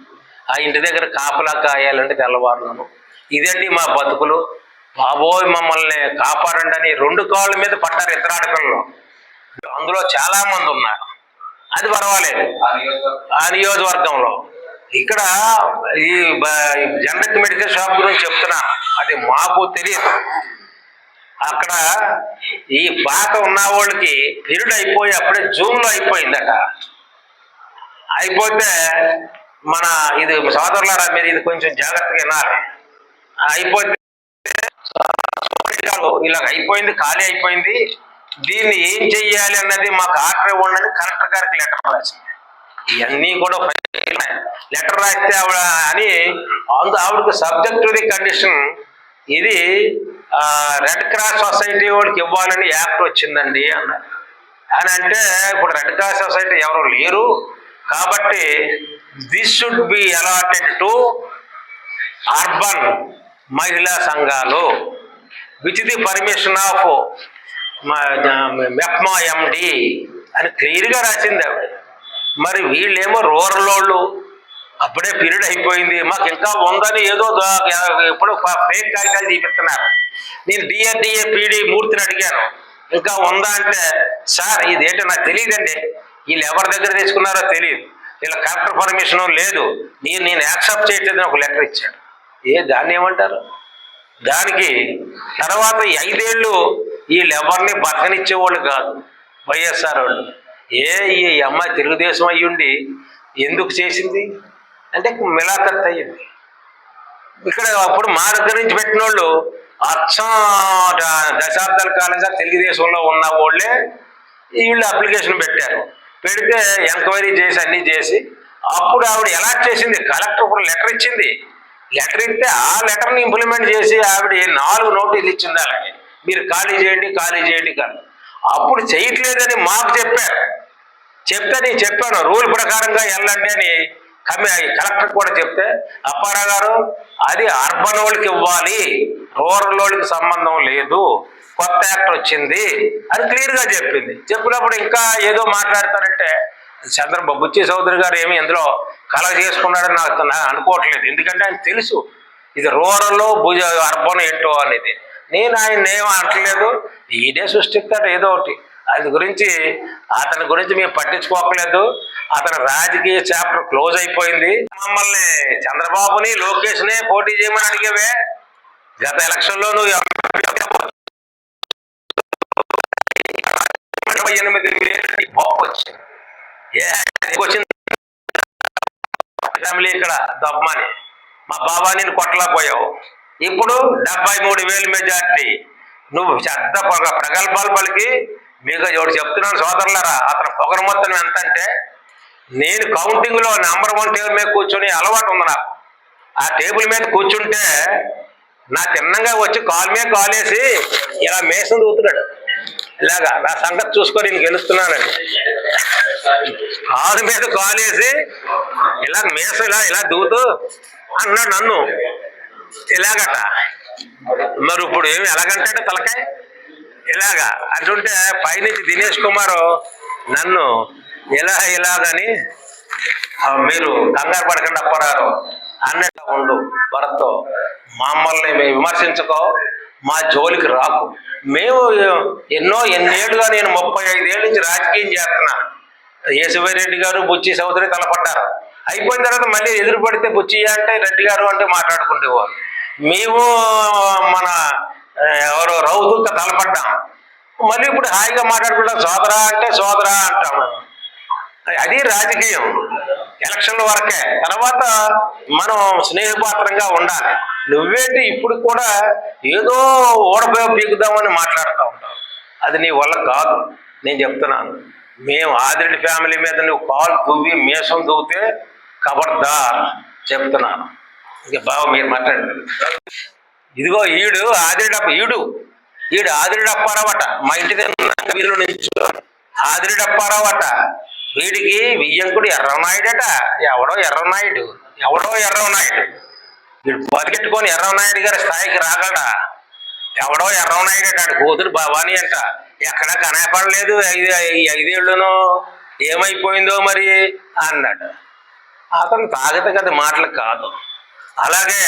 ఆ ఇంటి దగ్గర కాపలా కాయాలంటే తెల్లవారులను. ఇదండి మా బతుకులు. బాబోయ్ మమ్మల్ని కాపాడండి అని 2 కాళ్ళ మీద పడ్డారు 2 ఆడపిల్లలు. అందులో చాలా మంది ఉన్నారు, అది పర్వాలేదు ఆ నియోజకవర్గంలో. ఇక్కడ ఈ జనరిక్ మెడికల్ షాప్ గురించి చెప్తున్నా, అది మాకు తెలియదు. అక్కడ ఈ పాత ఉన్న వాళ్ళకి పీరియడ్ అయిపోయి అప్పుడే జూన్లో అయిపోయిందట. అయిపోతే మన ఇది సోదరులారా మీరు ఇది కొంచెం జాగ్రత్తగా వినాలి. అయిపోతే ఇలా అయిపోయింది, ఖాళీ అయిపోయింది, దీన్ని ఏం చెయ్యాలి అన్నది మాకు ఆర్డర్ ఇవ్వండి కలెక్టర్ గారికి లెటర్ రాసింది. ఇవన్నీ కూడా లెటర్ రాస్తే ఆవిడ అని ఆవిడకి సబ్జెక్ట్ టు ది కండిషన్ ఇది రెడ్ క్రాస్ సొసైటీ వాళ్ళకి ఇవ్వాలని యాక్ట్ వచ్చిందండి అన్నారు. అని అంటే ఇప్పుడు రెడ్ క్రాస్ సొసైటీ ఎవరు లేరు కాబట్టి this should be allotted to urban మహిళా సంఘాలు with the permission of MEPMA MD అని క్లియర్గా రాసింది ఆవిడ. మరి వీళ్ళేమో రూరల్ వాళ్ళు, అప్పుడే పీరియడ్ అయిపోయింది, మాకు ఇంకా ఉందని ఏదో ఎప్పుడో ఫేక్ కాగితాలు చూపిస్తున్నారు. నేను డిఆర్డిఏ పీడి మూర్తిని అడిగాను, ఇంకా ఉందా అంటే, సార్ ఇదేంటో నాకు తెలియదండి, వీళ్ళు ఎవరి దగ్గర తీసుకున్నారో తెలియదు, వీళ్ళ కలెక్టర్ పర్మిషన్ లేదు, నేను యాక్సెప్ట్ చేయట్లేదని ఒక లెటర్ ఇచ్చాడు. దాన్ని ఏమంటారు? దానికి తర్వాత 5 ఏళ్ళు వీళ్ళు ఎవరిని బతకనిచ్చేవాళ్ళు కాదు వైఎస్ఆర్ వాళ్ళు. ఈ అమ్మాయి తెలుగుదేశం అయ్యుండి ఎందుకు చేసింది అంటే మిలాఖత్ అయ్యింది. ఇక్కడ అప్పుడు మా దగ్గర నుంచి పెట్టిన వాళ్ళు అచ్చం దశాబ్దాల కాలంగా తెలుగుదేశంలో ఉన్న వాళ్ళే వీళ్ళు అప్లికేషన్ పెట్టారు. పెడితే ఎంక్వైరీ చేసి అన్నీ చేసి అప్పుడు ఆవిడ ఎలాట్ చేసింది, కలెక్టర్ కూడా లెటర్ ఇచ్చింది. లెటర్ ఇస్తే ఆ లెటర్ని ఇంప్లిమెంట్ చేసి ఆవిడ 4 నోటీసులు ఇచ్చింది అలాగే, మీరు ఖాళీ చేయండి కానీ అప్పుడు చేయట్లేదని మాకు చెప్పారు. చెప్తే నేను చెప్పాను రూల్ ప్రకారంగా వెళ్ళండి అని కలెక్టర్ కూడా చెప్తే అప్పారావు గారు అది అర్బన్ వాళ్ళకి ఇవ్వాలి, రూరల్ వాళ్ళకి సంబంధం లేదు, కొత్త యాక్ట్ వచ్చింది అని క్లియర్గా చెప్పింది. చెప్పినప్పుడు ఇంకా ఏదో మాట్లాడతారంటే చంద్రబాబు బుచ్చి చౌదరి గారు ఏమి ఇందులో కలగ చేసుకున్నాడని నాకు అనుకోవట్లేదు. ఎందుకంటే ఆయన తెలుసు ఇది రూరల్ అర్బన్ ఏంటో అనేది. నేను ఆయన ఏం అనట్లేదు, ఈడే సృష్టిస్తాడు ఏదో ఒకటి. అది గురించి అతని గురించి మేము పట్టించుకోకలేదు. అతని రాజకీయ చాప్టర్ క్లోజ్ అయిపోయింది. మమ్మల్ని చంద్రబాబుని లోకేష్నే పోటీ చేయమని అడిగేవే. గత ఎలక్షన్లో నువ్వు 88,000 ఫ్యామిలీ ఇక్కడ దబ్బమని మా బాబా నేను కొట్టలేకపోయావు. ఇప్పుడు 73,000 మెజార్టీ. నువ్వు చెత్త ప్రగల్భాలు పలికి మీకు ఒకటి చెప్తున్నాను సోదరులారా, అతని పొగరు మొత్తం ఎంత అంటే నేను కౌంటింగ్లో నెంబర్ 1 టేబుల్ మీద కూర్చొని అలవాటు ఉంది నాకు. ఆ టేబుల్ మీద కూర్చుంటే నా తిన్నంగా వచ్చి కాలు మీద కాలేసి ఇలా మేసం దూతున్నాడు. ఇలాగా నా సంగతి చూసుకొని నేను గెలుస్తున్నానండి. కాలు మీద కాలేసి ఇలా మేసం ఇలా దూతూ అన్నాడు నన్ను ఇలాగట. మరి ఇప్పుడు ఏమి ఎలాగంటే తలకాయ ఇలాగా అంటుంటే పైనుంచి దినేష్ కుమార్ నన్ను ఇలాగని మీరు కంగారు పడకండి అప్పారావు అన్నట్టు ఉండు భరత్తో, మమ్మల్ని విమర్శించుకో, మా జోలికి రాకు. మేము ఎన్నేళ్ళుగా నేను 35 ఏళ్ళ నుంచి రాజకీయం చేస్తున్నా. యేసువై రెడ్డి గారు బుచ్చి చౌదరి తలపడ్డారు. అయిపోయిన తర్వాత మళ్ళీ ఎదురు పడితే బుచ్చయ్య అంటే రెడ్డి గారు అంటే మాట్లాడుకుంటేవారు. మేము మన ఎవరో రౌతుతో తలపడ్డాం. మళ్ళీ ఇప్పుడు హాయిగా మాట్లాడుకుంటాం, సోదరా అంటే సోదరా అంటాం. అది రాజకీయం ఎలక్షన్ల వరకే. తర్వాత మనం స్నేహపాత్రంగా ఉండాలి. నువ్వేంటి ఇప్పుడు కూడా ఏదో ఓడపోయి పీకుదామని మాట్లాడుతూ ఉంటావు. అది నీ వల్ల కాదు. నేను చెప్తున్నాను, మేము ఆదిరెడ్డి ఫ్యామిలీ మీద నువ్వు కాలు దువ్వి మేసం దువ్వితే ఖబర్దార్ చెప్తున్నాను. ఇక బావ మీరు మాట్లాడండి. ఇదిగో ఈడు ఆదిరెడ్డి అప్పారావట, మా ఇంటి దగ్గర వీళ్ళు నుంచి ఆదిరెడ్డి అప్పారావట. వీడికి వియ్యంకుడు ఎర్రనాయుడట. ఎవడో ఎర్రనాయుడు వీడు బతికెట్టుకొని ఎర్రనాయుడు గారి స్థాయికి రాగలడా? ఎవడో ఎర్రనాయుడు అట, కూతురు భవానీ అంట. ఎక్కడ కనపడలేదు 5 ఏళ్ళునో, ఏమైపోయిందో మరి అన్నాడు. అతను తాగితే కదా మాటలు కాదు. అలాగే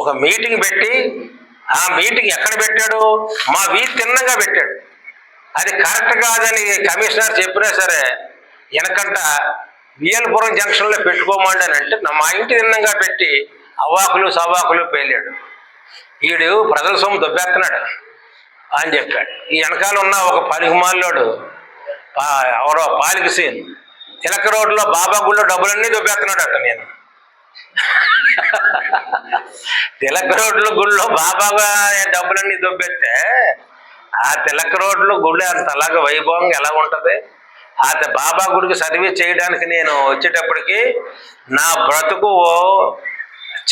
ఒక మీటింగ్ పెట్టి ఆ మీటింగ్ ఎక్కడ పెట్టాడు? మా వీధి తిన్నంగా పెట్టాడు. అది కరెక్ట్ కాదని కమిషనర్ చెప్పినా సరే వెనకంట విఎల్పురం జంక్షన్లో పెట్టుకోమండి అని అంటే మా ఇంటి తిన్నంగా పెట్టి అవాకులు సవాకులు పేలాడు. వీడు ప్రజల సొమ్ము దొబ్బేస్తున్నాడు అని చెప్పాడు. ఈ వెనకాల ఉన్న ఒక పనికిమాలోడు ఎవరో పాలిక సీన్ తిలక రోడ్లో బాబా గుళ్ళో డబ్బులన్నీ దొబ్బేస్తున్నాడు అట. నేను తిలక రోడ్ల గుళ్ళో బాబా డబ్బులన్నీ దొబ్బెత్తే ఆ తిలక రోడ్లు గుడి అంత అలాగ వైభవంగా ఎలా ఉంటుంది? ఆ బాబా గుడికి సర్వీస్ చేయడానికి నేను వచ్చేటప్పటికి నా బ్రతుకు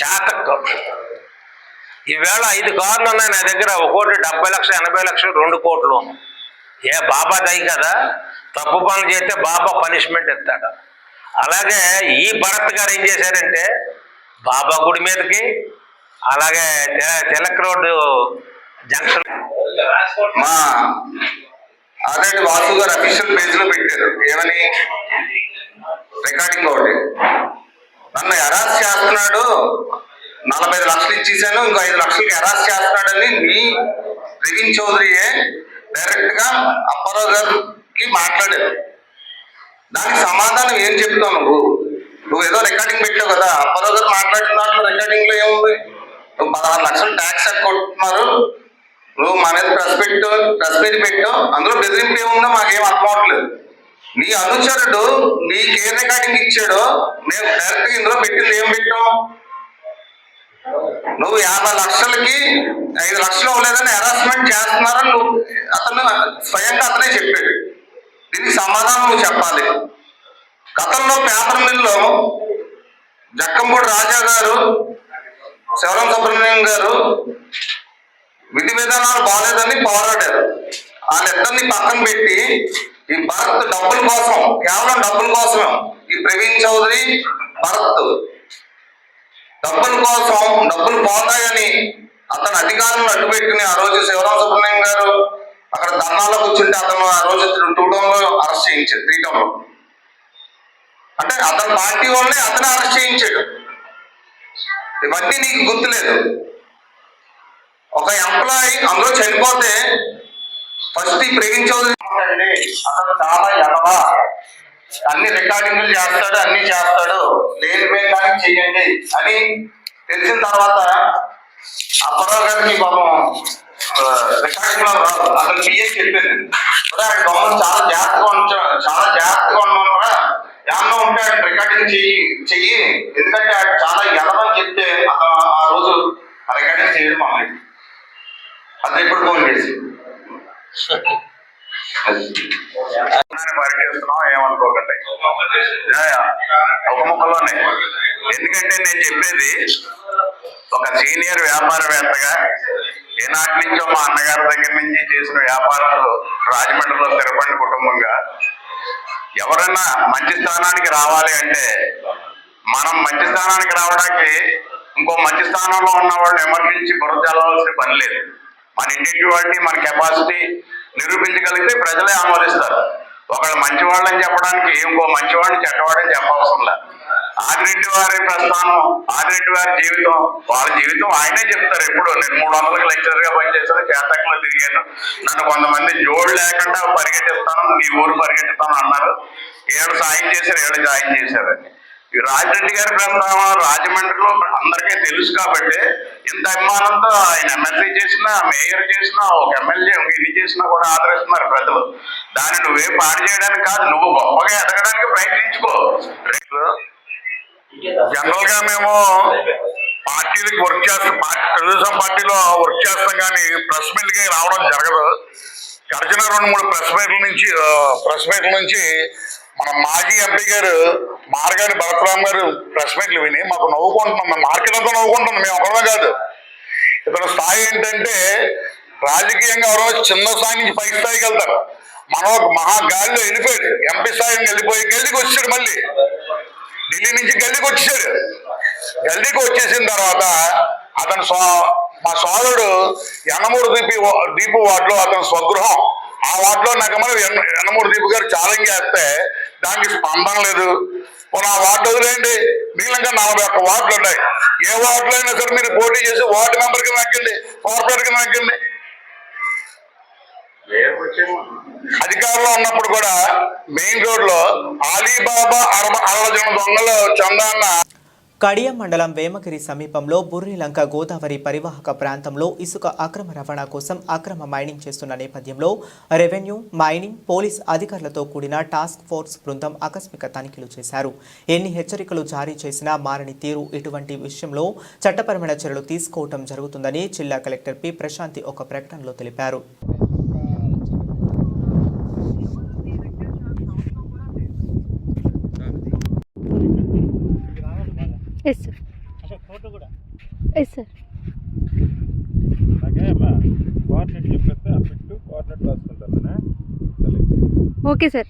చాతక్కు. ఈవేళ 5 కార్లు ఉన్నాయి నా దగ్గర. ఒకటి 70 లక్షలు, 80 లక్షలు, 2 కోట్లు. ఏ బాబా దయ కదా, తప్పు పనులు చేస్తే బాబా పనిష్మెంట్ ఇస్తాడు. అలాగే ఈ భరత్ గారు ఏం చేశారంటే బాబా గుడి మీదకి అలాగే తిలక్ రోడ్డు జంక్షన్ మా ఆల్రెడీ వాసు గారు అఫీషియల్ పేజ్ లో పెట్టారు. ఏమని? రికార్డింగ్ ఒకటి నన్ను హెరాస్ చేస్తున్నాడు, 45 లక్షలు ఇచ్చేసాను, ఇంకో 5 లక్షలకి హెరాస్ చేస్తున్నాడని మీ ప్రవీణ్ చౌదరియే డైరెక్ట్ గా అప్పారావు గారికి మాట్లాడారు. దానికి సమాధానం ఏం చెప్తావు నువ్వు ఏదో రికార్డింగ్ పెట్టావు కదా, అప్పారావు గారు మాట్లాడిన దాంట్లో రికార్డింగ్ లో ఏముంది? నువ్వు 16 లక్షలు ట్యాక్స్ కొట్టుతున్నారు, నువ్వు మా మీద ప్రెస్ మీట్ పెట్టావు, అందులో బెదిరింపు ఏముందో మాకేం అర్థం అవట్లేదు. నీ అనుచరుడు నీకు ఏ రికార్డింగ్ ఇచ్చాడో మేము డైరెక్ట్ ఇందులో పెట్టింది ఏం పెట్టాం? నువ్వు 50 లక్షలకి 5 లక్షలు అవ్వలేదని హెరాస్మెంట్ చేస్తున్నారని నువ్వు అతను స్వయంగా అతనే చెప్పాడు. దీనికి సమాధానం నువ్వు చెప్పాలి. గతంలో పేపర్ మిల్లో జక్కంపూడి రాజా గారు, శివరం సుబ్రహ్మణ్యం గారు విధి విధానాలు బాగాలేదని పోరాడారు. వాళ్ళిద్దరిని పక్కన పెట్టి ఈ భారత్ డబ్బుల కోసం, కేవలం డబ్బుల కోసం ఈ ప్రవీణ్ చౌదరి భరత్ డబ్బుల కోసం డబ్బులు పోతాయని అతను అధికారులను అడ్డుపెట్టుకుని ఆ రోజు శివరామ సుబ్రహ్మణ్యం గారు అక్కడ ధర్నాలో కూర్చుంటే అతను ఆ రోజు 2 టౌన్లో అరెస్ట్ చేయించాడు, 3 టౌన్లో. అంటే అతని పార్టీ వాళ్ళని అతను అరెస్ట్ చేయించాడు. ఇవన్నీ నీకు గుర్తులేదు. ఒక ఎంప్లాయీ అందులో చనిపోతే ఫస్ట్ ఈ ప్రవీణ్ చౌదరి అతను చాలా ఎడవా, అన్ని రికార్డింగ్లు చేస్తాడు, అన్ని చేస్తాడు, లేని కానీ చెయ్యండి అని తెలిసిన తర్వాత అప్పారావు గారికి పాపం రికార్డింగ్ లో రాదు, అతను పిఏ చెప్పింది గవర్నమెంట్ చాలా జాగ్రత్తగా ఉండమన్నా ఏమన్నా ఉంటే ఆయన రికార్డింగ్ చెయ్యి ఎందుకంటే ఆయన చాలా ఎడవని చెప్తే అతను ఆ రోజు ఆ రికార్డింగ్ చేయడం మామూలు. అది ఎప్పుడు ఫోన్ చేసి పరిచేస్తున్నాం ఏమనుకోకండి, ఒక ముక్కలోనే. ఎందుకంటే నేను చెప్పేది ఒక సీనియర్ వ్యాపారవేత్తగా ఏనాటి నుంచో మా అన్నగారి దగ్గర నుంచి చేసిన వ్యాపారాలు రాజమండ్రిలో స్థిరపడిన కుటుంబంగా ఎవరైనా మంచి స్థానానికి రావాలి అంటే మనం మంచి స్థానానికి రావడానికి ఇంకో మంచి స్థానంలో ఉన్న వాళ్ళు ఎమర్జెన్సీ బుర్ర చల్లవలసిన పని లేదు. మన ఇండివిజువాలిటీ, మన కెపాసిటీ నిరూపించగలిగితే ప్రజలే ఆమోదిస్తారు. ఒకళ్ళు మంచివాళ్ళని చెప్పడానికి ఇంకో మంచివాడిని చెడ్డవాడని చెప్పవసరం లేదు. ఆదిరెడ్డి వారి ప్రస్థానం, ఆదిరెడ్డి వారి జీవితం, వాళ్ళ జీవితం ఆయనే చెప్తారు. ఎప్పుడు నేను 300కి లెక్చరర్ గా పనిచేశాను, చేతకులో తిరిగాను, నన్ను కొంతమంది జోడు లేకుండా పరిగెట్టిస్తాను, నీ ఊరు పరిగెట్టిస్తాను అన్నారు. ఏళ్ళు సాయం చేశారు, ఏళ్ళు సాయం చేశారని. ఈ రాజిరెడ్డి గారి ప్రస్థానం రాజమండ్రిలో అందరికీ తెలుసు కాబట్టి ఇంత అభిమానంతో ఆయన ఎమ్మెల్సీ చేసినా, మేయర్ చేసినా, ఒక ఎమ్మెల్యే ఇన్ని చేసినా కూడా ఆదరిస్తున్నారు ప్రజలు. దాన్ని నువ్వేం పాడు చేయడానికి కాదు, నువ్వు గొప్పగా ఎదగడానికి ప్రయత్నించుకో. జనరల్ గా మేము పార్టీలకు వర్క్ చేస్తాం, తెలుగుదేశం పార్టీలో వర్క్ చేస్తాం, కానీ ప్రెస్ మీట్కి రావడం జరగదు. గడిచిన 2-3 ప్రెస్ మీట్ల నుంచి మన మాజీ ఎంపీ గారు మార్గాని భరతరామ్ గారు ప్రెస్ మీట్లు విని మాకు నవ్వుకుంటున్నాం, మేము మార్కెట్ అంతా నవ్వుకుంటున్నాం, మేము ఒకడమే కాదు. ఇతను స్థాయి ఏంటంటే రాజకీయంగా ఎవరో చిన్న స్థాయి నుంచి పై స్థాయికి వెళ్తారు. మనం ఒక మహాగాలిలో వెళ్ళిపోయాడు, ఎంపీ స్థాయిని వెళ్ళిపోయి గల్లీకి వచ్చాడు, మళ్ళీ ఢిల్లీ నుంచి గల్లీకి వచ్చాడు. గల్లీకి వచ్చేసిన తర్వాత అతను మా సోదరుడు యనమూరు దీపు వార్డులో అతని స్వగృహం, ఆ వార్డులో నాకు మన యనమూరు దీపు గారు ఛాలెంజ్ చేస్తే దానికి స్పందన లేదు. ఆ వార్డు వదిలేండి, మిగిలిన 41 వార్డులు ఉన్నాయి. ఏ వార్డులో అయినా సరే మీరు పోటీ చేసి వార్డు మెంబర్ కింద నక్కండి, కార్పొరేటర్ కింద నక్కండి. అధికారంలో ఉన్నప్పుడు కూడా మెయిన్ రోడ్ లో అలీబాబా 60 జన దొంగలు చందాన్న కడియం మండలం వేమగిరి సమీపంలో బుర్రిలంక గోదావరి పరివాహక ప్రాంతంలో ఇసుక అక్రమ రవాణా కోసం అక్రమ మైనింగ్ చేస్తున్న నేపథ్యంలో రెవెన్యూ, మైనింగ్, పోలీస్ అధికారులతో కూడిన టాస్క్ ఫోర్స్ బృందం ఆకస్మిక తనిఖీలు చేశారు. ఎన్ని హెచ్చరికలు జారీ చేసినా మారని తీరు, ఇటువంటి విషయంలో చట్టపరమైన చర్యలు తీసుకోవడం జరుగుతుందని జిల్లా కలెక్టర్ పి ప్రశాంతి ఒక ప్రకటనలో తెలిపారు. Yes, sir. Yes, sir. Okay, sir.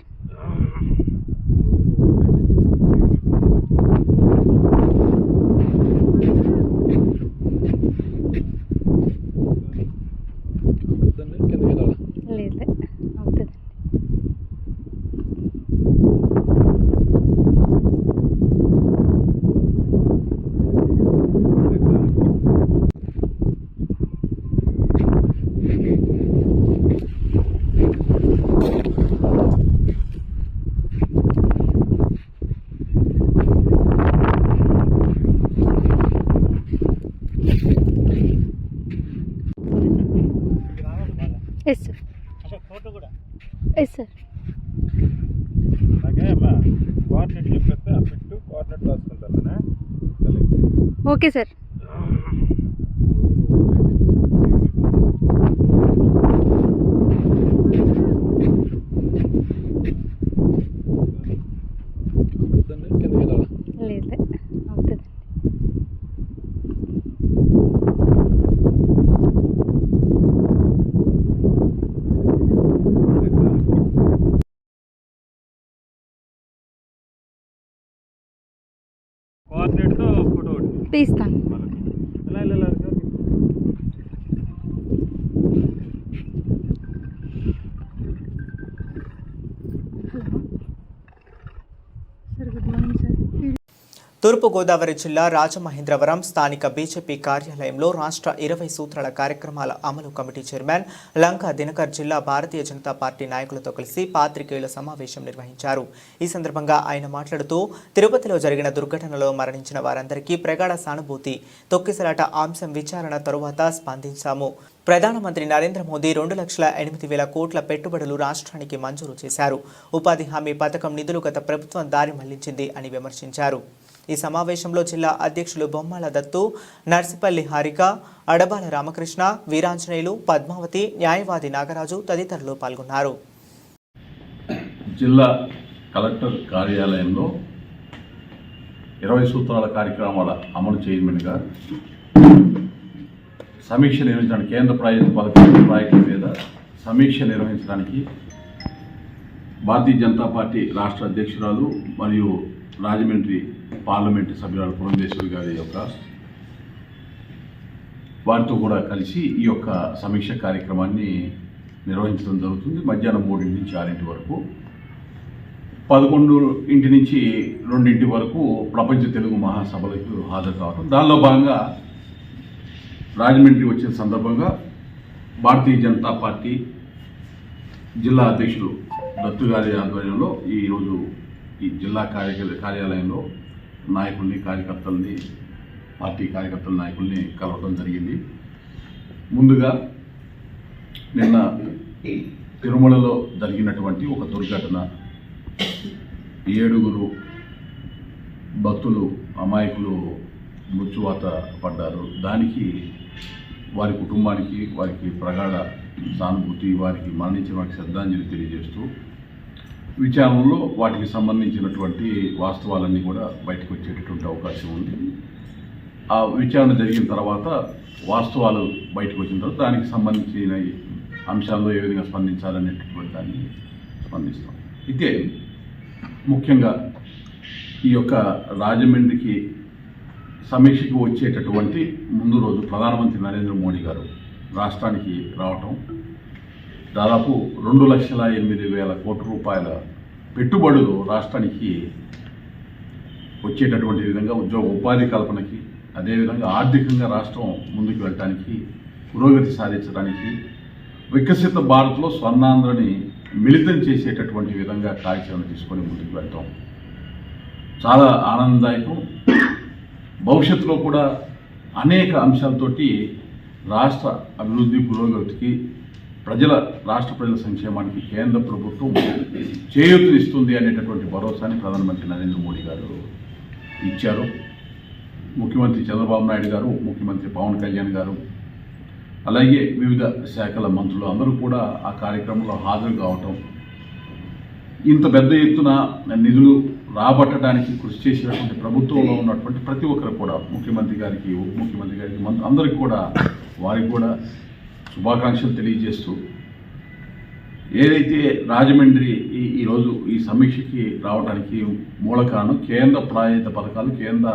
Yes, sir. Yes, sir. Okay, sir. Sir good morning sir. Thurpu Godavari జిల్లా రాజమహేంద్రవరం స్థానిక బీజేపీ కార్యాలయంలో రాష్ట్ర 20 సూత్రాల కార్యక్రమాల అమలు కమిటీ చైర్మన్ లంకా దినకర్ జిల్లా భారతీయ జనతా పార్టీ నాయకులతో కలిసి పాత్రికేయుల సమావేశం నిర్వహించారు. ఈ సందర్భంగా ఆయన మాట్లాడుతూ తిరుపతిలో జరిగిన దుర్ఘటనలో మరణించిన వారందరికీ ప్రగాఢ సానుభూతి, తొక్కిసలాట అంశం విచారణ తరువాత స్పందించాము. ప్రధానమంత్రి నరేంద్ర మోదీ 2,08,000 కోట్ల పెట్టుబడులు రాష్ట్రానికి మంజూరు చేశారు. ఉపాధి హామీ పథకం నిధులు గత ప్రభుత్వం దారి మళ్లించింది అని విమర్శించారు. ఈ సమావేశంలో జిల్లా అధ్యక్షులు బొమ్మాల దత్తు, నర్సిపల్లి హారిక, అడబాల రామకృష్ణ, వీరాంజనేయులు, పద్మావతి, న్యాయవాది నాగరాజు తదితరులు పాల్గొన్నారు. జిల్లా కలెక్టర్ కార్యాలయంలో 20 సూత్రాల కార్యక్రమాల అమలు చైర్మన్గా సమీక్ష నిర్వహించడానికి కేంద్ర ప్రాజెక్టుల మీద సమీక్ష నిర్వహించడానికి భారతీయ జనతా పార్టీ రాష్ట్ర అధ్యక్షురాలు మరియు రాజమండ్రి పార్లమెంటు సభ్యురాలు పురంధేశ్వరి గారి వారితో కూడా కలిసి ఈ యొక్క సమీక్ష కార్యక్రమాన్ని నిర్వహించడం జరుగుతుంది. మధ్యాహ్నం 3 నుంచి 6 వరకు, 11 నుంచి 2 వరకు ప్రపంచ తెలుగు మహాసభలకు హాజరు కావడం. దానిలో భాగంగా రాజమండ్రి వచ్చిన సందర్భంగా భారతీయ జనతా పార్టీ జిల్లా అధ్యక్షులు దత్తు గారి ఆధ్వర్యంలో ఈరోజు ఈ జిల్లా కార్యాలయంలో నాయకుల్ని, కార్యకర్తల్ని, పార్టీ కార్యకర్తల నాయకుల్ని కలవడం జరిగింది. ముందుగా నిన్న తిరుమలలో జరిగినటువంటి ఒక దుర్ఘటన, 7 భక్తులు అమాయకులు మృత్యువాత పడ్డారు. దానికి వారి కుటుంబానికి, వారికి ప్రగాఢ సానుభూతి, వారికి మరణించిన వారికి శ్రద్ధాంజలి తెలియజేస్తూ విచారణలో వాటికి సంబంధించినటువంటి వాస్తవాలన్నీ కూడా బయటకు వచ్చేటటువంటి అవకాశం ఉంది. ఆ విచారణ జరిగిన తర్వాత వాస్తవాలు బయటకు వచ్చిన తర్వాత దానికి సంబంధించిన అంశాల్లో ఏ విధంగా స్పందించాలనేటటువంటి దాన్ని స్పందిస్తాం. అయితే ముఖ్యంగా ఈ యొక్క రాజమండ్రికి సమీక్షకు వచ్చేటటువంటి ముందు రోజు ప్రధానమంత్రి నరేంద్ర మోడీ గారు రాష్ట్రానికి రావటం, దాదాపు 2,08,000 కోట్ల రూపాయల పెట్టుబడులు రాష్ట్రానికి వచ్చేటటువంటి విధంగా ఉపాధి కల్పనకి, అదేవిధంగా ఆర్థికంగా రాష్ట్రం ముందుకు వెళ్ళటానికి, పురోగతి సాధించడానికి, వికసిత భారత్లో స్వర్ణాంధ్రని మిళితం చేసేటటువంటి విధంగా కార్యక్రమం తీసుకొని ముందుకు వెళ్తాం. చాలా ఆనందదాయకం. భవిష్యత్తులో కూడా అనేక అంశాలతోటి రాష్ట్ర అభివృద్ధి, పురోగతికి, రాష్ట్ర ప్రజల సంక్షేమానికి కేంద్ర ప్రభుత్వం చేయూతనిస్తుంది అనేటటువంటి భరోసాని ప్రధానమంత్రి నరేంద్ర మోడీ గారు ఇచ్చారు. ముఖ్యమంత్రి చంద్రబాబు నాయుడు గారు, ముఖ్యమంత్రి పవన్ కళ్యాణ్ గారు, అలాగే వివిధ శాఖల మంత్రులు అందరూ కూడా ఆ కార్యక్రమంలో హాజరు కావటం, ఇంత పెద్ద ఎత్తున నిధులు రాబట్టడానికి కృషి చేసినటువంటి ప్రభుత్వంలో ఉన్నటువంటి ప్రతి ఒక్కరు కూడా, ముఖ్యమంత్రి గారికి, ఉప ముఖ్యమంత్రి గారికి, అందరికీ కూడా వారికి కూడా శుభాకాంక్షలు తెలియజేస్తూ, ఏదైతే రాజమండ్రి ఈరోజు ఈ సమీక్షకి రావడానికి మూల కారణం కేంద్ర ప్రాయోజిత పథకాలు, కేంద్ర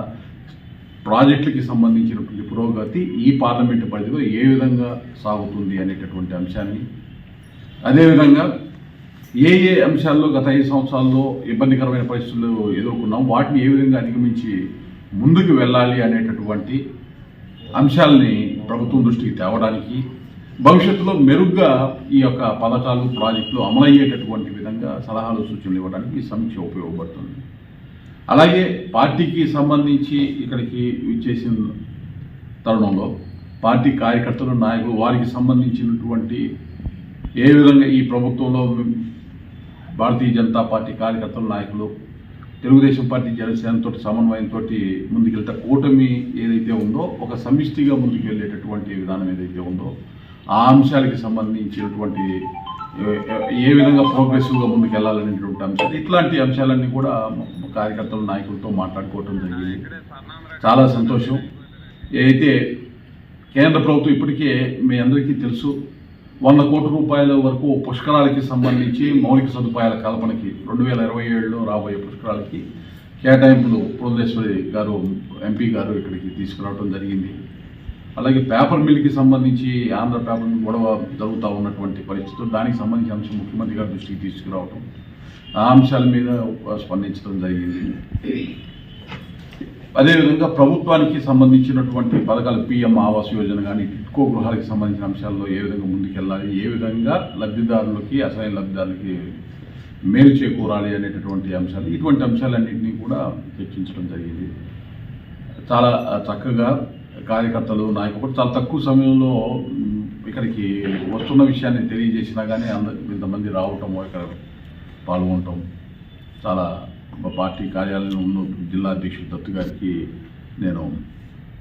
ప్రాజెక్టులకి సంబంధించినటువంటి పురోగతి ఈ పార్లమెంటు పరిధిలో ఏ విధంగా సాగుతుంది అనేటటువంటి అంశాన్ని, అదేవిధంగా ఏ అంశాల్లో గత 5 సంవత్సరాల్లో ఇబ్బందికరమైన పరిస్థితులు ఎదుర్కొన్నాం, వాటిని ఏ విధంగా అధిగమించి ముందుకు వెళ్ళాలి అనేటటువంటి అంశాలని ప్రభుత్వం దృష్టికి తేవడానికి, భవిష్యత్తులో మెరుగ్గా ఈ యొక్క పథకాలు, ప్రాజెక్టులు అమలయ్యేటటువంటి విధంగా సలహాలు, సూచనలు ఇవ్వడానికి ఈ సమీక్ష ఉపయోగపడుతుంది. అలాగే పార్టీకి సంబంధించి ఇక్కడికి విచ్చేసిన తరుణంలో పార్టీ కార్యకర్తలు, నాయకులు, వారికి సంబంధించినటువంటి ఏ విధంగా ఈ ప్రభుత్వంలో భారతీయ జనతా పార్టీ కార్యకర్తలు, నాయకులు, తెలుగుదేశం పార్టీ, జనసేనతో సమన్వయంతో ముందుకెళ్తే కూటమి ఏదైతే ఉందో ఒక సమిష్టిగా ముందుకు వెళ్ళేటటువంటి విధానం ఏదైతే ఉందో ఆ అంశాలకి సంబంధించినటువంటి ఏ విధంగా ప్రోగ్రెసివ్గా ముందుకు వెళ్ళాలనేటువంటి అంశాలు, ఇట్లాంటి అంశాలన్నీ కూడా కార్యకర్తలు, నాయకులతో మాట్లాడుకోవటం జరిగింది. చాలా సంతోషం. ఏదైతే కేంద్ర ప్రభుత్వం ఇప్పటికే మీ అందరికీ తెలుసు 100 కోట్ల రూపాయల వరకు పుష్కరాలకి సంబంధించి మౌలిక సదుపాయాల కల్పనకి 2027లో రాబోయే పుష్కరాలకి కేటాయింపులు పురంధేశ్వరి గారు, ఎంపీ గారు ఇక్కడికి తీసుకురావడం జరిగింది. అలాగే పేపర్ మిల్కి సంబంధించి ఆంధ్ర పేపర్ మిల్ గొడవ జరుగుతూ ఉన్నటువంటి పరిస్థితులు, దానికి సంబంధించిన అంశం ముఖ్యమంత్రి గారి దృష్టికి తీసుకురావటం, ఆ అంశాల మీద స్పందించడం జరిగింది. అదేవిధంగా ప్రభుత్వానికి సంబంధించినటువంటి పథకాలు పిఎం ఆవాస్ యోజన కానీ టిట్కో గృహాలకు సంబంధించిన అంశాల్లో ఏ విధంగా ముందుకెళ్ళాలి, ఏ విధంగా లబ్ధిదారులకి అసలైన లబ్ధిదారులకి మేలు చేకూరాలి అనేటటువంటి అంశాలు, ఇటువంటి అంశాలన్నింటినీ కూడా చర్చించడం జరిగింది. చాలా చక్కగా కార్యకర్తలు నాయకులు చాలా తక్కువ సమయంలో ఇక్కడికి వస్తున్న విషయాన్ని తెలియజేసినా కానీ ఇంతమంది రావటం, ఇక్కడ పాల్గొనటం, చాలా పార్టీ కార్యాలయంలో ఉన్న జిల్లా అధ్యక్షుడు దత్తు గారికి నేను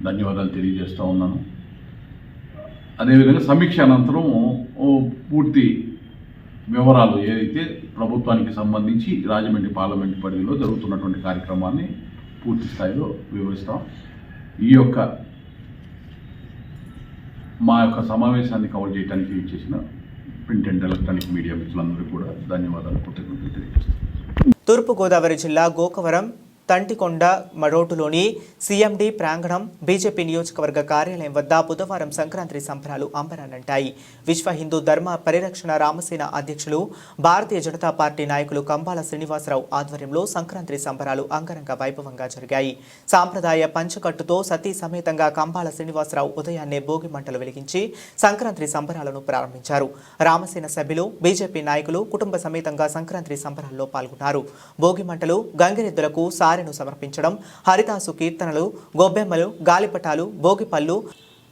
ధన్యవాదాలు తెలియజేస్తూ ఉన్నాను. అదేవిధంగా సమీక్ష అనంతరం పూర్తి వివరాలు ఏదైతే ప్రభుత్వానికి సంబంధించి రాజమండ్రి పార్లమెంటు పరిధిలో జరుగుతున్నటువంటి కార్యక్రమాన్ని పూర్తి స్థాయిలో వివరిస్తాం. ఈ యొక్క మా యొక్క సమావేశాన్ని కవర్ చేయడానికి ఇచ్చేసిన ప్రింట్ అండ్ ఎలక్ట్రానిక్ మీడియా మిత్రులందరికీ కూడా ధన్యవాదాలు, కృతజ్ఞతలు తెలియజేస్తాం. తూర్పుగోదావరి జిల్లా గోకవరం తంటికొండ రోడ్డులోని సీఎండీ ప్రాంగణం బీజేపీ నియోజకవర్గ కార్యాలయం వద్ద బుధవారం సంక్రాంతి సంబరాలు అంబరాన్నంటాయి. విశ్వ హిందూ ధర్మ పరిరక్షణ రామసేన అధ్యక్షులు భారతీయ జనతా పార్టీ నాయకులు కంబాల శ్రీనివాసరావు ఆధ్వర్యంలో సంక్రాంతి సంబరాలు అంగరంగ వైభవంగా జరిగాయి. సాంప్రదాయ పంచకట్టుతో సతీ సమేతంగా కంబాల శ్రీనివాసరావు ఉదయాన్నే భోగి మంటలు వెలిగించి సంక్రాంతి సంబరాలను ప్రారంభించారు. రామసేన సభ్యులు, బీజేపీ నాయకులు కుటుంబ సమేతంగా సంక్రాంతి సంబరాల్లో పాల్గొన్నారు. భోగి మంటలు, గంగిరెద్దులకు సారెను సమర్పించడం, హరిదాసు కీర్తనలు, గొబ్బెమ్మలు, గాలిపటాలు, భోగిపళ్ళు,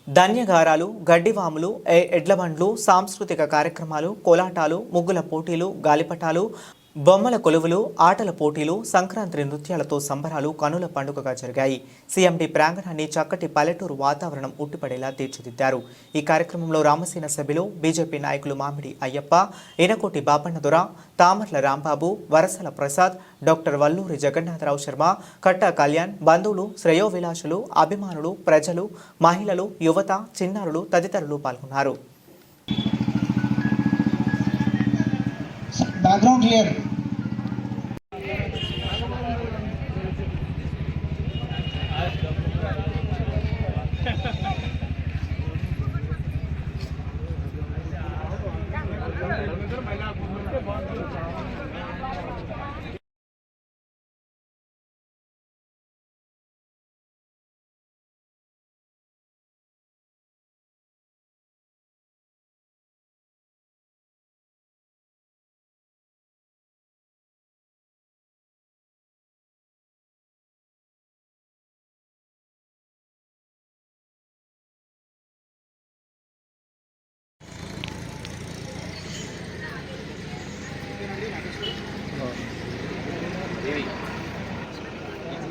ధాన్యగారాలు, గడ్డివాములు, ఎడ్లబండ్లు, సాంస్కృతిక కార్యక్రమాలు, కోలాటాలు, ముగ్గుల పోటీలు, గాలిపటాలు, బొమ్మల కొలువులు, ఆటల పోటీలు, సంక్రాంతి నృత్యాలతో సంబరాలు కనుల పండుగగా జరిగాయి. సీఎండీ ప్రాంగణాన్ని చక్కటి పల్లెటూరు వాతావరణం ఉట్టిపడేలా తీర్చిదిద్దారు. ఈ కార్యక్రమంలో రామసేన సభ్యులు, బీజేపీ నాయకులు మామిడి అయ్యప్ప, ఈనకోటి బాపన్నదొర, తామర్ల రాంబాబు, వరసల ప్రసాద్, డాక్టర్ వల్లూరి జగన్నాథరావు శర్మ, కట్టా కళ్యాణ్, బంధువులు, శ్రేయోవిలాసులు, అభిమానులు, ప్రజలు, మహిళలు, యువత, చిన్నారులు తదితరులు పాల్గొన్నారు. Background here.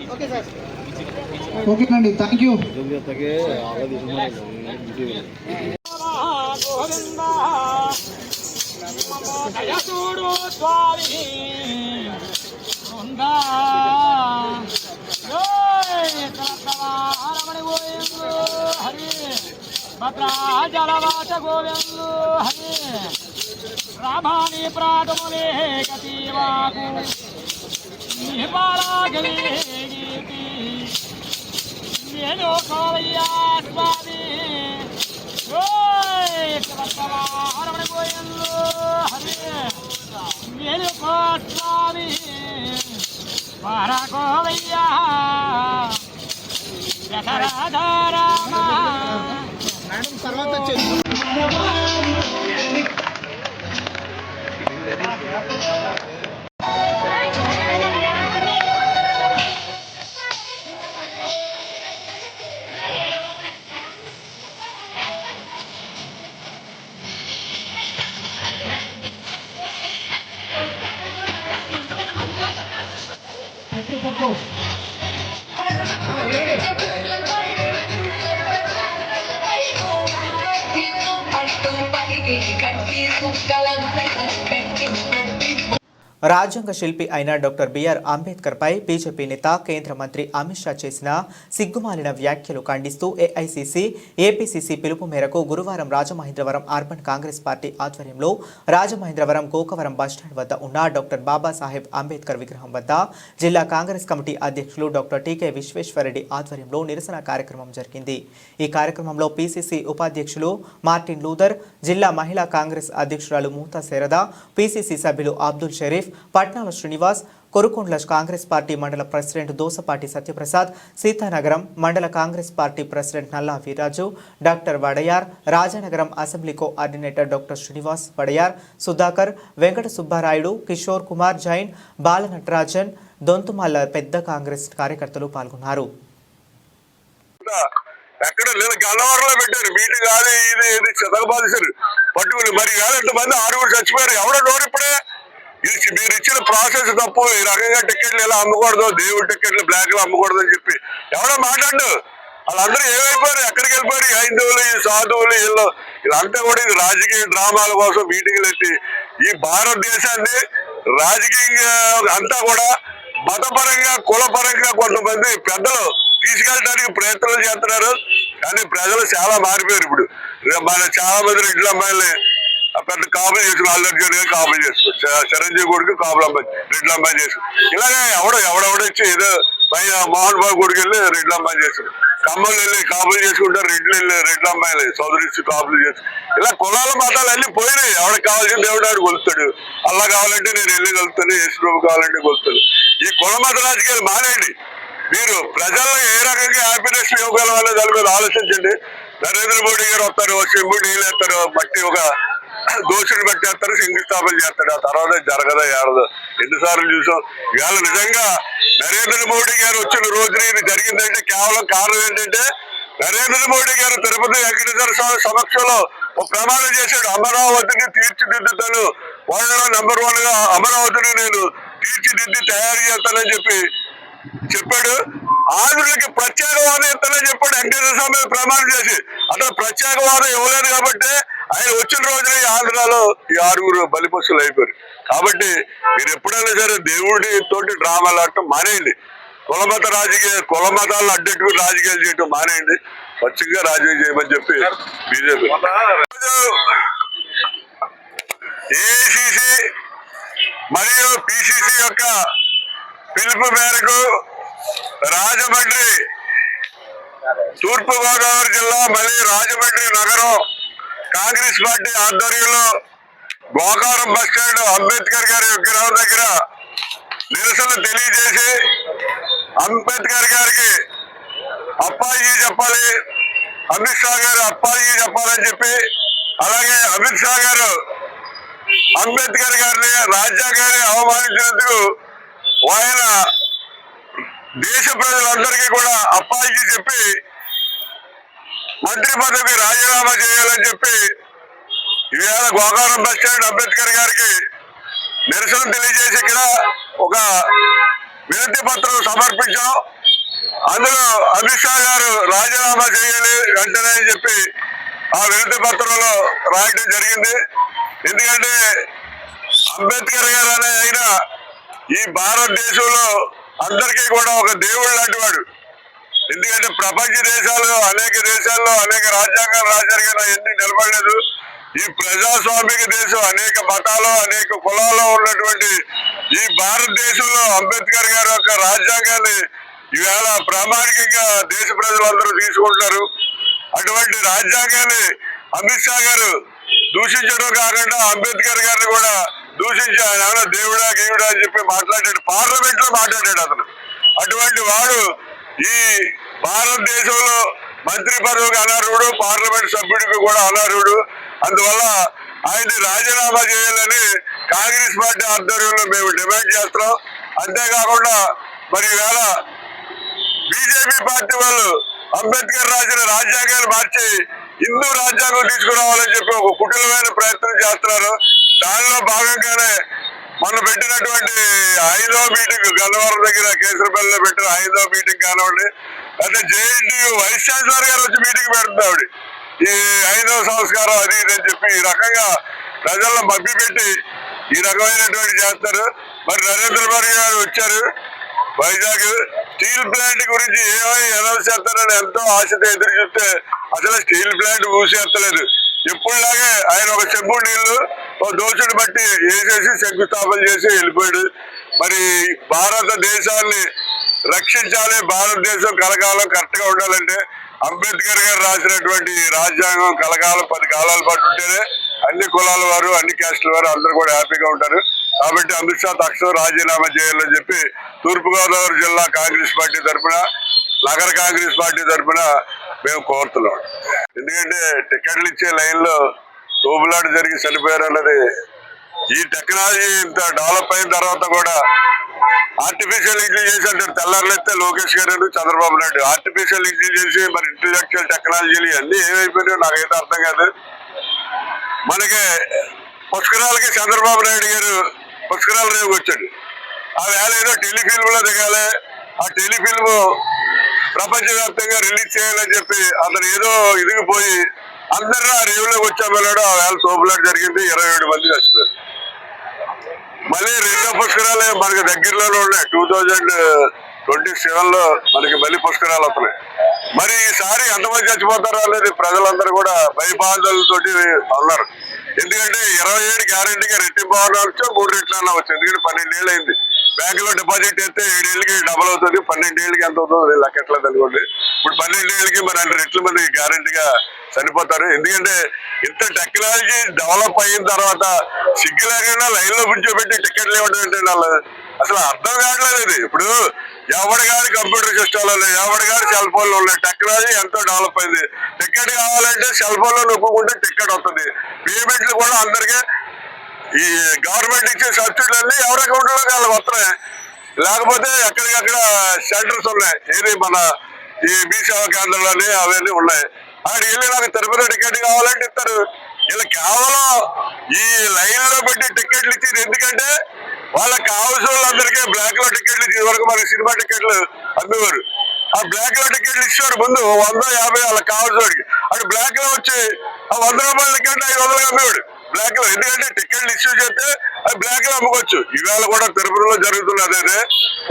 Okay, sir. Okay, Nandi. Thank you. రామాని ప్రాతములే గతివాకు నిపారాగలి గీతి నేను కోవయ్యా స్వామి ఓయ్ కలకవారమణ గోయల్లు హరి నేను కో స్వామి వారా కోవయ్యా రాధా రామ మేడం తర్వాత రాజ్యాంగ శిల్పి అయిన డాక్టర్ బిఆర్ అంబేద్కర్ పై బీజేపీ నేత కేంద్ర మంత్రి అమిత్ షా చేసిన సిగ్గుమాలిన వ్యాఖ్యలు ఖండిస్తూ ఏఐసీసీ ఏపీసీసీ పిలుపు మేరకు గురువారం రాజమహేంద్రవరం అర్బన్ కాంగ్రెస్ పార్టీ ఆధ్వర్యంలో రాజమహేంద్రవరం గోకవరం బస్టాండ్ వద్ద ఉన్న డాక్టర్ బాబాసాహెబ్ అంబేద్కర్ విగ్రహం వద్ద జిల్లా కాంగ్రెస్ కమిటీ అధ్యక్షులు డాక్టర్ టీకే విశ్వేశ్వరరెడ్డి ఆధ్వర్యంలో నిరసన కార్యక్రమం జరిగింది. ఈ కార్యక్రమంలో పీసీసీ ఉపాధ్యక్షులు మార్టిన్ లూథర్, జిల్లా మహిళా కాంగ్రెస్ అధ్యక్షురాలు మూతా శరద, పీసీసీ సభ్యులు అబ్దుల్ షరీఫ్, పట్నాల శ్రీనివాస్, కొరుకొండ్ల Congress party mandal president Dosapati Satyaprasad, Seethanagaram mandal Congress party president Nalla Veeraju, doctor Vadayar, Rajanagaram assembly coordinator doctor Srinivas Vadayar, Sudhakar, Venkata Subbarayudu, Kishore Kumar Jain, Bala Natarajan, దొంతుమల్ల పెద్ద కాంగ్రెస్ కార్యకర్తలు పాల్గొన్నారు. ఎక్కడ లేదా గన్నవరంలో పెట్టారు మీటింగ్, అది ఇది చదవబాదేశారు పట్టుకుని. మరి ఎంతమంది 6 చచ్చిపోయారు. ఎవడో నోరు ఇప్పుడే మీరు ఇచ్చిన ప్రాసెస్ తప్పు. ఈ రకంగా టికెట్లు ఇలా అమ్మకూడదు, దేవుడి టికెట్లు బ్లాక్ లో అమ్మకూడదు అని చెప్పి ఎవడో మాట్లాడు. వాళ్ళందరూ ఏమైపోయారు, ఎక్కడికి వెళ్ళిపోయారు? ఈ హైందవులు, ఈ సాధువులు, వీళ్ళంతా కూడా ఇది రాజకీయ డ్రామాల కోసం మీటింగ్లు ఎత్తి ఈ భారతదేశాన్ని రాజకీయంగా అంతా కూడా మతపరంగా కులపరంగా కొంతమంది పెద్దలు తీసుకెళ్ళడానికి ప్రయత్నాలు చేస్తున్నారు. కానీ ప్రజలు చాలా మారిపోయారు. ఇప్పుడు మన చాలా మంది రెడ్ల అమ్మాయిల్ని పెద్ద కాపులు చేసుకుని, అల్లర్జున్ కాపులు చేసుకుని, చిరంజీవి కొడుకు కాపులు అమ్మాయి రెడ్ల అమ్మాయి చేసుకుని, ఇలాగే ఎవడెవడొచ్చి ఏదో మోహన్ బాబు కొడుకు వెళ్ళి రెడ్ల అమ్మాయి చేసుకుని, కమ్మలు వెళ్ళి కాపులు చేసుకుంటారు, రెడ్లు వెళ్ళి రెడ్ల అమ్మాయిలు సోదరిస్తూ కాపులు చేసుకుని, ఇలా కులాల మతాలు అన్ని పోయినాయి. ఎవరికి కావాల్సిన దేవుడు ఆడు కొలుస్తాడు. అల్లా కావాలంటే నేను వెళ్ళి కొలుస్తాను, యేసుప్రభు కావాలంటే కొలుస్తాను. ఈ కుల మత రాజకీయాలు మానేయండి. మీరు ప్రజల్లో ఏ రకంగా హ్యాపీనెస్ ఇవ్వగలవాలో దాని మీద ఆలోచించండి. నరేంద్ర మోడీ గారు వస్తారు, చెంబు నీళ్ళు వేస్తారు, మట్టి ఒక దోషుని పట్టేస్తారు, శంకుస్థాపన చేస్తాడు. ఆ తర్వాత జరగదా ఏడదో ఎన్నిసార్లు చూసాం. ఇవాళ నిజంగా నరేంద్ర మోడీ గారు వచ్చిన రోజున ఇది జరిగిందంటే కేవలం కారణం ఏంటంటే నరేంద్ర మోడీ గారు తిరుపతి వెంకటేశ్వర స్వామి సమక్షంలో ఒక ప్రమాణం చేశాడు. అమరావతిని తీర్చిదిద్దుతాను, వరల్డ్లో నంబర్ 1 గా అమరావతిని నేను తీర్చిదిద్ది తయారు చేస్తానని చెప్పాడు. ఆంధ్రులకి ప్రత్యేకవాదం ఇస్తానని చెప్పాడు వెంకటేశ్వర స్వామి ప్రమాణం చేసి. అతను ప్రత్యేకవాదం ఇవ్వలేదు కాబట్టి ఆయన వచ్చిన రోజున ఈ ఆంధ్రాలో ఈ 6 బలిపశువులు అయిపోయారు. కాబట్టి మీరు ఎప్పుడైనా సరే దేవుడి తోటి డ్రామాలు ఆడటం మానేయండి. కుల మతాలను అడ్డెట్టుకుని రాజకీయాలు చేయటం మానేయండి. స్వచ్ఛంగా రాజకీయం చేయమని చెప్పి బీజేపీ ఏఐసిసి మరియు పిసిసి యొక్క పిలుపు మేరకు రాజమండ్రి, తూర్పుగోదావరి జిల్లా మళ్ళీ రాజమండ్రి నగరం కాంగ్రెస్ పార్టీ ఆధ్వర్యంలో గోకారం బస్టాండ్ అంబేద్కర్ గారి విగ్రహం దగ్గర నిరసన తెలియజేసి అంబేద్కర్ గారికి అప్పాజీ చెప్పాలి, అమిత్ షా గారు అప్పాజీ చెప్పాలని చెప్పి, అలాగే అమిత్ షా గారు అంబేద్కర్ గారిని రాజ్యాంగాన్ని అవమానించినందుకు ఆయన దేశ ప్రజలందరికీ కూడా అప్పాజీ చెప్పి మంత్రి పదవికి రాజీనామా చేయాలని చెప్పి ఈవేళ గోకారం బస్టాండ్ అంబేద్కర్ గారికి నిరసన తెలియజేసి ఇక్కడ ఒక వినతి పత్రం సమర్పించాం. అందులో అమిత్ షా గారు రాజీనామా చేయాలి వెంటనే అని చెప్పి ఆ వినతి పత్రంలో రాయడం జరిగింది. ఎందుకంటే అంబేద్కర్ గారు అనే ఆయన ఈ భారతదేశంలో అందరికీ కూడా ఒక దేవుడు లాంటి వాడు. ఎందుకంటే ప్రపంచ దేశాల్లో అనేక రాజ్యాంగాలు రాశారు కానీ ఎన్ని నిలబడలేదు. ఈ ప్రజాస్వామిక దేశం అనేక మతాలు అనేక కులాల్లో ఉన్నటువంటి ఈ భారతదేశంలో అంబేద్కర్ గారి యొక్క రాజ్యాంగాన్ని ఈవేళ ప్రామాణికంగా దేశ ప్రజలందరూ తీసుకుంటారు. అటువంటి రాజ్యాంగాన్ని అమిత్ షా గారు దూషించడం కాకుండా అంబేద్కర్ గారిని కూడా దూషించి ఆయన దేవుడా గీవుడా అని చెప్పి మాట్లాడాడు. పార్లమెంట్ లో మాట్లాడాడు అతను. అటువంటి వాడు ఈ భారతదేశంలో మంత్రి పదవికి అనర్హుడు, పార్లమెంట్ సభ్యుడికి కూడా అనర్హుడు. అందువల్ల ఆయన్ని రాజీనామా చేయాలని కాంగ్రెస్ పార్టీ ఆధ్వర్యంలో మేము డిమాండ్ చేస్తున్నాం. అంతేకాకుండా మరి ఈవేళ బీజేపీ పార్టీ వాళ్ళు అంబేద్కర్ రాసిన రాజ్యాంగాన్ని మార్చి హిందూ రాజ్యాంగం తీసుకురావాలని చెప్పి ఒక కుటిలమైన ప్రయత్నం చేస్తున్నారు. దానిలో భాగంగానే మొన్న పెట్టినటువంటి 5వ మీటింగ్ గన్నవరం దగ్గర కేసరపల్లిలో పెట్టిన 5వ మీటింగ్ కానివ్వండి, అంటే జేఎన్టీయూ వైస్ ఛాన్సలర్ గారు వచ్చి మీటింగ్ పెడుతుంది ఆవిడ. ఈ 5వ సంస్కారం అది ఇది అని చెప్పి ఈ రకంగా ప్రజలను మభ్యపెట్టి ఈ రకమైనటువంటి చేస్తారు. మరి నరేంద్ర మోడీ గారు వచ్చారు వైజాగ్ స్టీల్ ప్లాంట్ గురించి ఏమై అనౌన్స్ చేస్తారని ఎంతో ఆశతో ఎదురు చూస్తే అసలు స్టీల్ ప్లాంట్ ఊసేస్తలేదు. ఎప్పుడులాగే ఆయన ఒక చెంబు నీళ్లు దోచుడు బట్టి వేసేసి శంకుస్థాపన చేసి వెళ్ళిపోయాడు. మరి భారతదేశాన్ని రక్షించాలి, భారతదేశం కలకాలం కరెక్ట్ గా ఉండాలంటే అంబేద్కర్ గారు రాసినటువంటి రాజ్యాంగం కలకాలం 10 కాలాల పాటు ఉంటేనే అన్ని కులాల వారు అన్ని క్యాస్టుల వారు అందరూ కూడా హ్యాపీగా ఉంటారు. కాబట్టి అమిత్ షా తక్షణం రాజీనామా చేయాలని చెప్పి తూర్పుగోదావరి జిల్లా కాంగ్రెస్ పార్టీ తరఫున, నగర కాంగ్రెస్ పార్టీ తరఫున మేము కోరుతున్నాం. ఎందుకంటే టికెట్లు ఇచ్చే లైన్లో తోపులాట జరిగి చనిపోయారు అన్నది, ఈ టెక్నాలజీ ఇంత డెవలప్ అయిన తర్వాత కూడా ఆర్టిఫిషియల్ ఇంటెలిజెన్స్ అంటారు. తెల్లారులైతే లోకేష్ గారు చంద్రబాబు నాయుడు ఆర్టిఫిషియల్ ఇంటెలిజెన్స్ మరి ఇంటెలెక్చువల్ టెక్నాలజీలు అన్నీ ఏమైపోయినాయో నాకైతే అర్థం కాదు. మనకి పుష్కరాలకి చంద్రబాబు నాయుడు గారు పుష్కరాల రేవుకి వచ్చాడు. ఆ వేళ ఏదో టెలిఫిల్మ్ లో దిగాలి, ఆ టెలిఫిల్మ్ ప్రపంచవ్యాప్తంగా రిలీజ్ చేయాలని చెప్పి అతను ఏదో ఇదిగిపోయి అందరూ ఆ రేవులోకి వచ్చామన్నాడు. ఆ వేళ తోపులాట జరిగింది, 27 మంది చచ్చిపోయారు. మళ్ళీ రెండో పుష్కరాలే మనకి దగ్గరలోనే ఉన్నాయి. 2027లో మనకి మళ్ళీ పుష్కరాలు వస్తున్నాయి. మరి ఈసారి ఎంతమంది చచ్చిపోతారో అనేది ప్రజలందరూ కూడా భయబాధలతోటి ఉన్నారు. ఎందుకంటే 27 గ్యారెంటీగా రెట్టింపు అవ్వచ్చు, 3 రెట్లు అన్న వచ్చు. ఎందుకంటే 12 ఏళ్ళు అయింది. బ్యాంకులో డిపాజిట్ అయితే 7 ఏళ్ళకి డబల్ అవుతుంది, 12 ఏళ్ళకి ఎంత అవుతుంది లెక్క ఎట్లా అనుకోండి. ఇప్పుడు 12 ఏళ్ళకి మరి 2 రెట్లు మంది గ్యారెంటీగా చనిపోతారు. ఎందుకంటే ఇంత టెక్నాలజీ డెవలప్ అయిన తర్వాత సిగ్గు లేకుండా లైన్ లో కూర్చోబెట్టి టికెట్లు ఇవ్వడం ఏంటంటే వాళ్ళు అసలు అర్థం కావట్లేదు. ఇది ఇప్పుడు ఎవరి గారి కంప్యూటర్ సిస్టంలు ఉన్నాయి, ఎవరి గారి సెల్ ఫోన్లు ఉన్నాయి. టెక్నాలజీ ఎంతో డెవలప్ అయింది. టికెట్ కావాలంటే సెల్ ఫోన్ లో నొక్కుంటే టికెట్ వస్తుంది. పేమెంట్లు కూడా అందరికీ ఈ గవర్నమెంట్ ఇచ్చే సబ్సిడీలన్నీ ఎవరి అకౌంట్లో వాళ్ళకి వస్తున్నాయి. లేకపోతే ఎక్కడికక్కడ సెంటర్స్ ఉన్నాయి, ఏది మన ఈ మీ సేవా కేంద్రాలని అవన్నీ ఉన్నాయి. అక్కడికి వెళ్ళి నాకు తిరుపతి టికెట్ కావాలంటే ఇస్తారు. ఇలా కేవలం ఈ లైన్ లో పెట్టి టికెట్లు ఇచ్చింది ఎందుకంటే వాళ్ళకి కావాల్సిన వాళ్ళందరికీ బ్లాక్ లో టికెట్లు ఇచ్చేది వరకు మనకి సినిమా టికెట్లు అమ్మేవారు. ఆ బ్లాక్ లో టికెట్లు ఇచ్చేవాడు ముందు 100-50 వాళ్ళకి కావాల్సిన వాడికి. అటు బ్లాక్ లో వచ్చి ఆ 100 రూపాయల టికెట్ 500 అమ్మేవాడు బ్లాక్ లో. ఎందుకంటే టికెట్లు ఇష్యూ చేస్తే అది బ్లాక్ లో అమ్ముకోవచ్చు. ఈవేళ కూడా తిరుపతిలో జరుగుతున్నది అదే.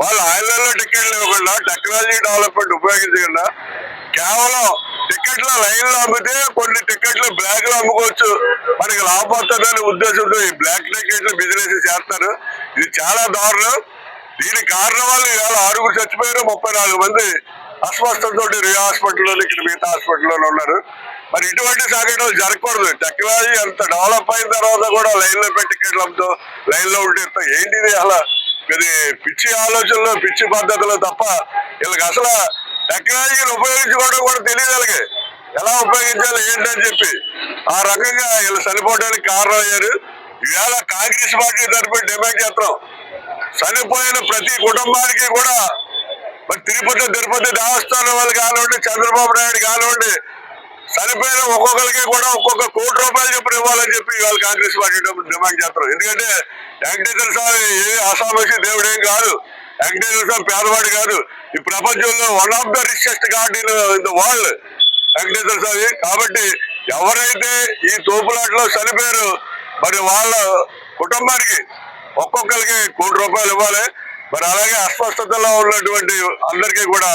వాళ్ళు ఆన్లైన్ లో టికెట్లు ఇవ్వకుండా టెక్నాలజీ డెవలప్మెంట్ ఉపయోగించకుండా కేవలం టికెట్ల లైన్ లో అమ్మితే కొన్ని టికెట్లు బ్లాక్ లో అమ్ముకోవచ్చు, మనకి లాభం వస్తుందనే ఉద్దేశంతో ఈ బ్లాక్ టికెట్లు బిజినెస్ చేస్తారు. ఇది చాలా దారుణం. దీనికి కారణం వల్ల ఇవాళ 6 చచ్చిపోయారు, 34 మంది అస్వస్థతతో రియా హాస్పిటల్లోని ఇక్కడ మిగతా హాస్పిటల్లోనే ఉన్నారు. మరి ఇటువంటి సంఘటనలు జరగకూడదు. టెక్నాలజీ అంత డెవలప్ అయిన తర్వాత కూడా లైన్ లో పెట్టి టికెట్లు అమ్ముతూ లైన్ లో ఉంటే ఏంటిది అలా ఇది పిచ్చి ఆలోచనలు, పిచ్చి పద్ధతులు తప్ప వీళ్ళకి అసలు టెక్నాలజీని ఉపయోగించుకోవడం కూడా తెలియదు. వాళ్ళకి ఎలా ఉపయోగించాలి ఏంటని చెప్పి ఆ రకంగా వీళ్ళు చనిపోవడానికి కారణం అయ్యారు. ఇవాళ కాంగ్రెస్ పార్టీ తరఫున డిమాండ్ చేస్తాం, చనిపోయిన ప్రతి కుటుంబానికి కూడా మరి తిరుపతి దేవస్థానం వాళ్ళు కానివ్వండి, చంద్రబాబు నాయుడు కానివ్వండి, చనిపోయిన ఒక్కొక్కరికి కూడా ఒక్కొక్క ₹1 కోటి చొప్పున ఇవ్వాలని చెప్పి ఇవాళ కాంగ్రెస్ పార్టీ డిమాండ్ చేస్తాం. ఎందుకంటే వెంకటేశ్వర స్వామి ఏ అసామసి దేవుడేం కాదు, వెంకటేశ్వర స్వామి పేదవాడు కాదు. ఈ ప్రపంచంలో one of the richest god in the world Venkateswara Swamy. కాబట్టి ఎవరైతే ఈ తోపులాటలో చనిపోయారో మరి వాళ్ళ కుటుంబానికి ఒక్కొక్కరికి ₹1 కోటి ఇవ్వాలి. మరి అలాగే అస్వస్థతలో ఉన్నటువంటి అందరికీ కూడా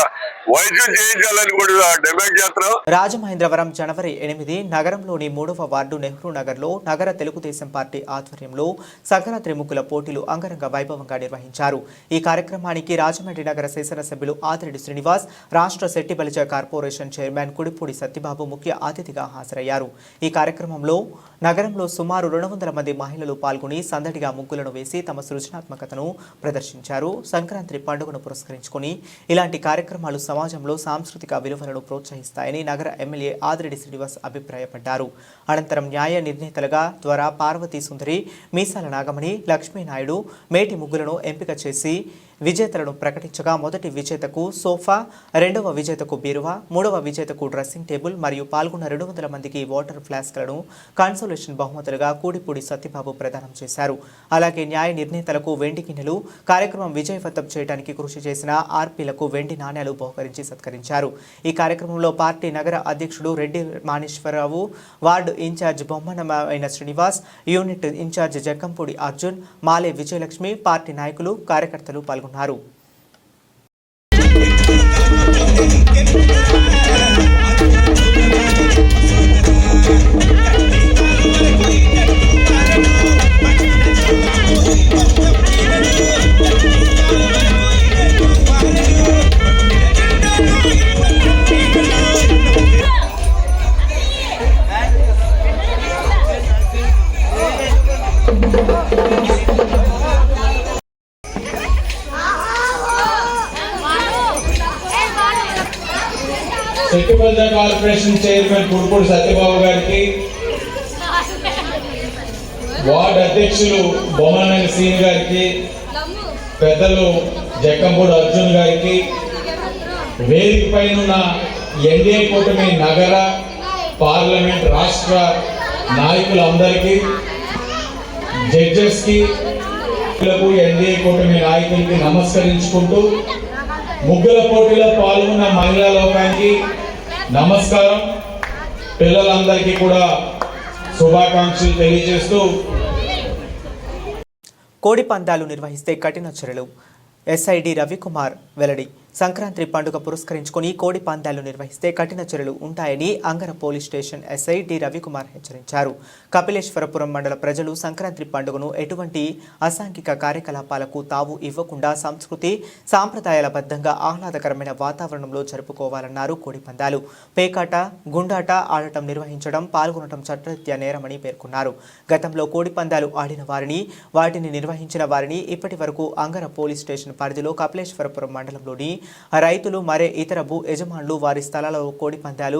వైద్యం చేయించాలని కూడా డిమాండ్ చేస్తున్నాం. రాజమహేంద్రవరం జనవరి 8 నగరంలోని 3వ వార్డు నెహ్రూ నగర్లో నగర తెలుగుదేశం పార్టీ ఆధ్వర్యంలో సంక్రాంతి ముగ్గుల పోటీలు అంగరంగ వైభవంగా నిర్వహించారు. ఈ కార్యక్రమానికి రాజమండ్రి నగర శాసనసభ్యులు ఆదిరెడ్డి శ్రీనివాస్, రాష్ట్ర శెట్టి బలిజ కార్పొరేషన్ చైర్మన్ కుడిపూడి సత్యబాబు ముఖ్య అతిథిగా హాజరయ్యారు. ఈ కార్యక్రమంలో నగరంలో సుమారు 200 మంది మహిళలు పాల్గొని సందడిగా ముగ్గులను వేసి తమ సృజనాత్మకతను ప్రదర్శించారు. సంక్రాంతి పండుగను పురస్కరించుకుని ఇలాంటి కార్యక్రమాలు సమాజంలో సాంస్కృతిక విలువలను ప్రోత్సహిస్తాయని నగర ఎమ్మెల్యే ఆదిరెడ్డి శ్రీనివాస్ అభిప్రాయపడ్డారు. అనంతరం న్యాయ నిర్ణేతలుగా ద్వారా పార్వతీ సుందరి, మీసాల నాగమణి, లక్ష్మీనాయుడు మేటి ముగ్గులను ఎంపిక చేసి విజేతలను ప్రకటించగా మొదటి విజేతకు సోఫా, రెండవ విజేతకు బీరువా, మూడవ విజేతకు డ్రెస్సింగ్ టేబుల్ మరియు పాల్గొన్న 200 మందికి వాటర్ ఫ్లాస్క్లను కన్సోలేషన్ బహుమతులుగా కూడిపూడి సత్యబాబు ప్రదానం చేశారు. అలాగే న్యాయ నిర్ణేతలకు వెండి గిన్నెలు, కార్యక్రమం విజయవంతం చేయడానికి కృషి చేసిన ఆర్పీలకు వెండి నాణ్యాలు బహుకరించి సత్కరించారు. ఈ కార్యక్రమంలో పార్టీ నగర అధ్యక్షుడు Reddy Maneswararao, ward incharge Bommanamaina Srinivas, unit incharge Jakkampudi Arjun, Male Vijayalakshmi, party నాయకులు, కార్యకర్తలు పాల్గొన్నారు. సెట్టిపల్లి కార్పొరేషన్ చైర్మన్ కూడిపూడి సత్యబాబు గారికి, వార్డు అధ్యక్షులు బొమ్మనమైన శ్రీని గారికి, పెద్దలు జక్కంపూడి అర్జున్ గారికి, వేదిక పైన ఉన్న ఎన్డీఏ కూటమి నగర, పార్లమెంట్, రాష్ట్ర నాయకులందరికీ, జడ్జెస్కి, ఎన్డీఏ కూటమి నాయకులకి నమస్కరించుకుంటూ ముగ్గుల పోటీలో పాల్గొన్న మహిళా లోకానికి నమస్కారం. పిల్లలందరికీ కూడా శుభాకాంక్షలు తెలియజేస్తూ కోడి పందాలు నిర్వహిస్తే కఠిన చర్యలు. ఎస్ఐడి రవికుమార్ వెల్లడి. సంక్రాంతి పండుగ పురస్కరించుకుని కోడి పందాలు నిర్వహిస్తే కఠిన చర్యలు ఉంటాయని Angara police station SI D Ravikumar హెచ్చరించారు. కపిలేశ్వరపురం మండల ప్రజలు సంక్రాంతి పండుగను ఎటువంటి అసాంఘిక కార్యకలాపాలకు తావు ఇవ్వకుండా సంస్కృతి సాంప్రదాయాలబద్ధంగా ఆహ్లాదకరమైన వాతావరణంలో జరుపుకోవాలన్నారు. కోడి పందాలు, పేకాట, గుండాట ఆడటం, నిర్వహించడం, పాల్గొనడం చట్టరీత్యా నేరమని పేర్కొన్నారు. గతంలో కోడి పందాలు ఆడిన వారిని, వాటిని నిర్వహించిన వారిని ఇప్పటి వరకు అంగర పోలీస్ స్టేషన్ పరిధిలో కపిలేశ్వరపురం మండలంలోని రైతులు, మరే ఇతర భూ యజమానులు వారి స్థలాలలో కోడి పందాలు,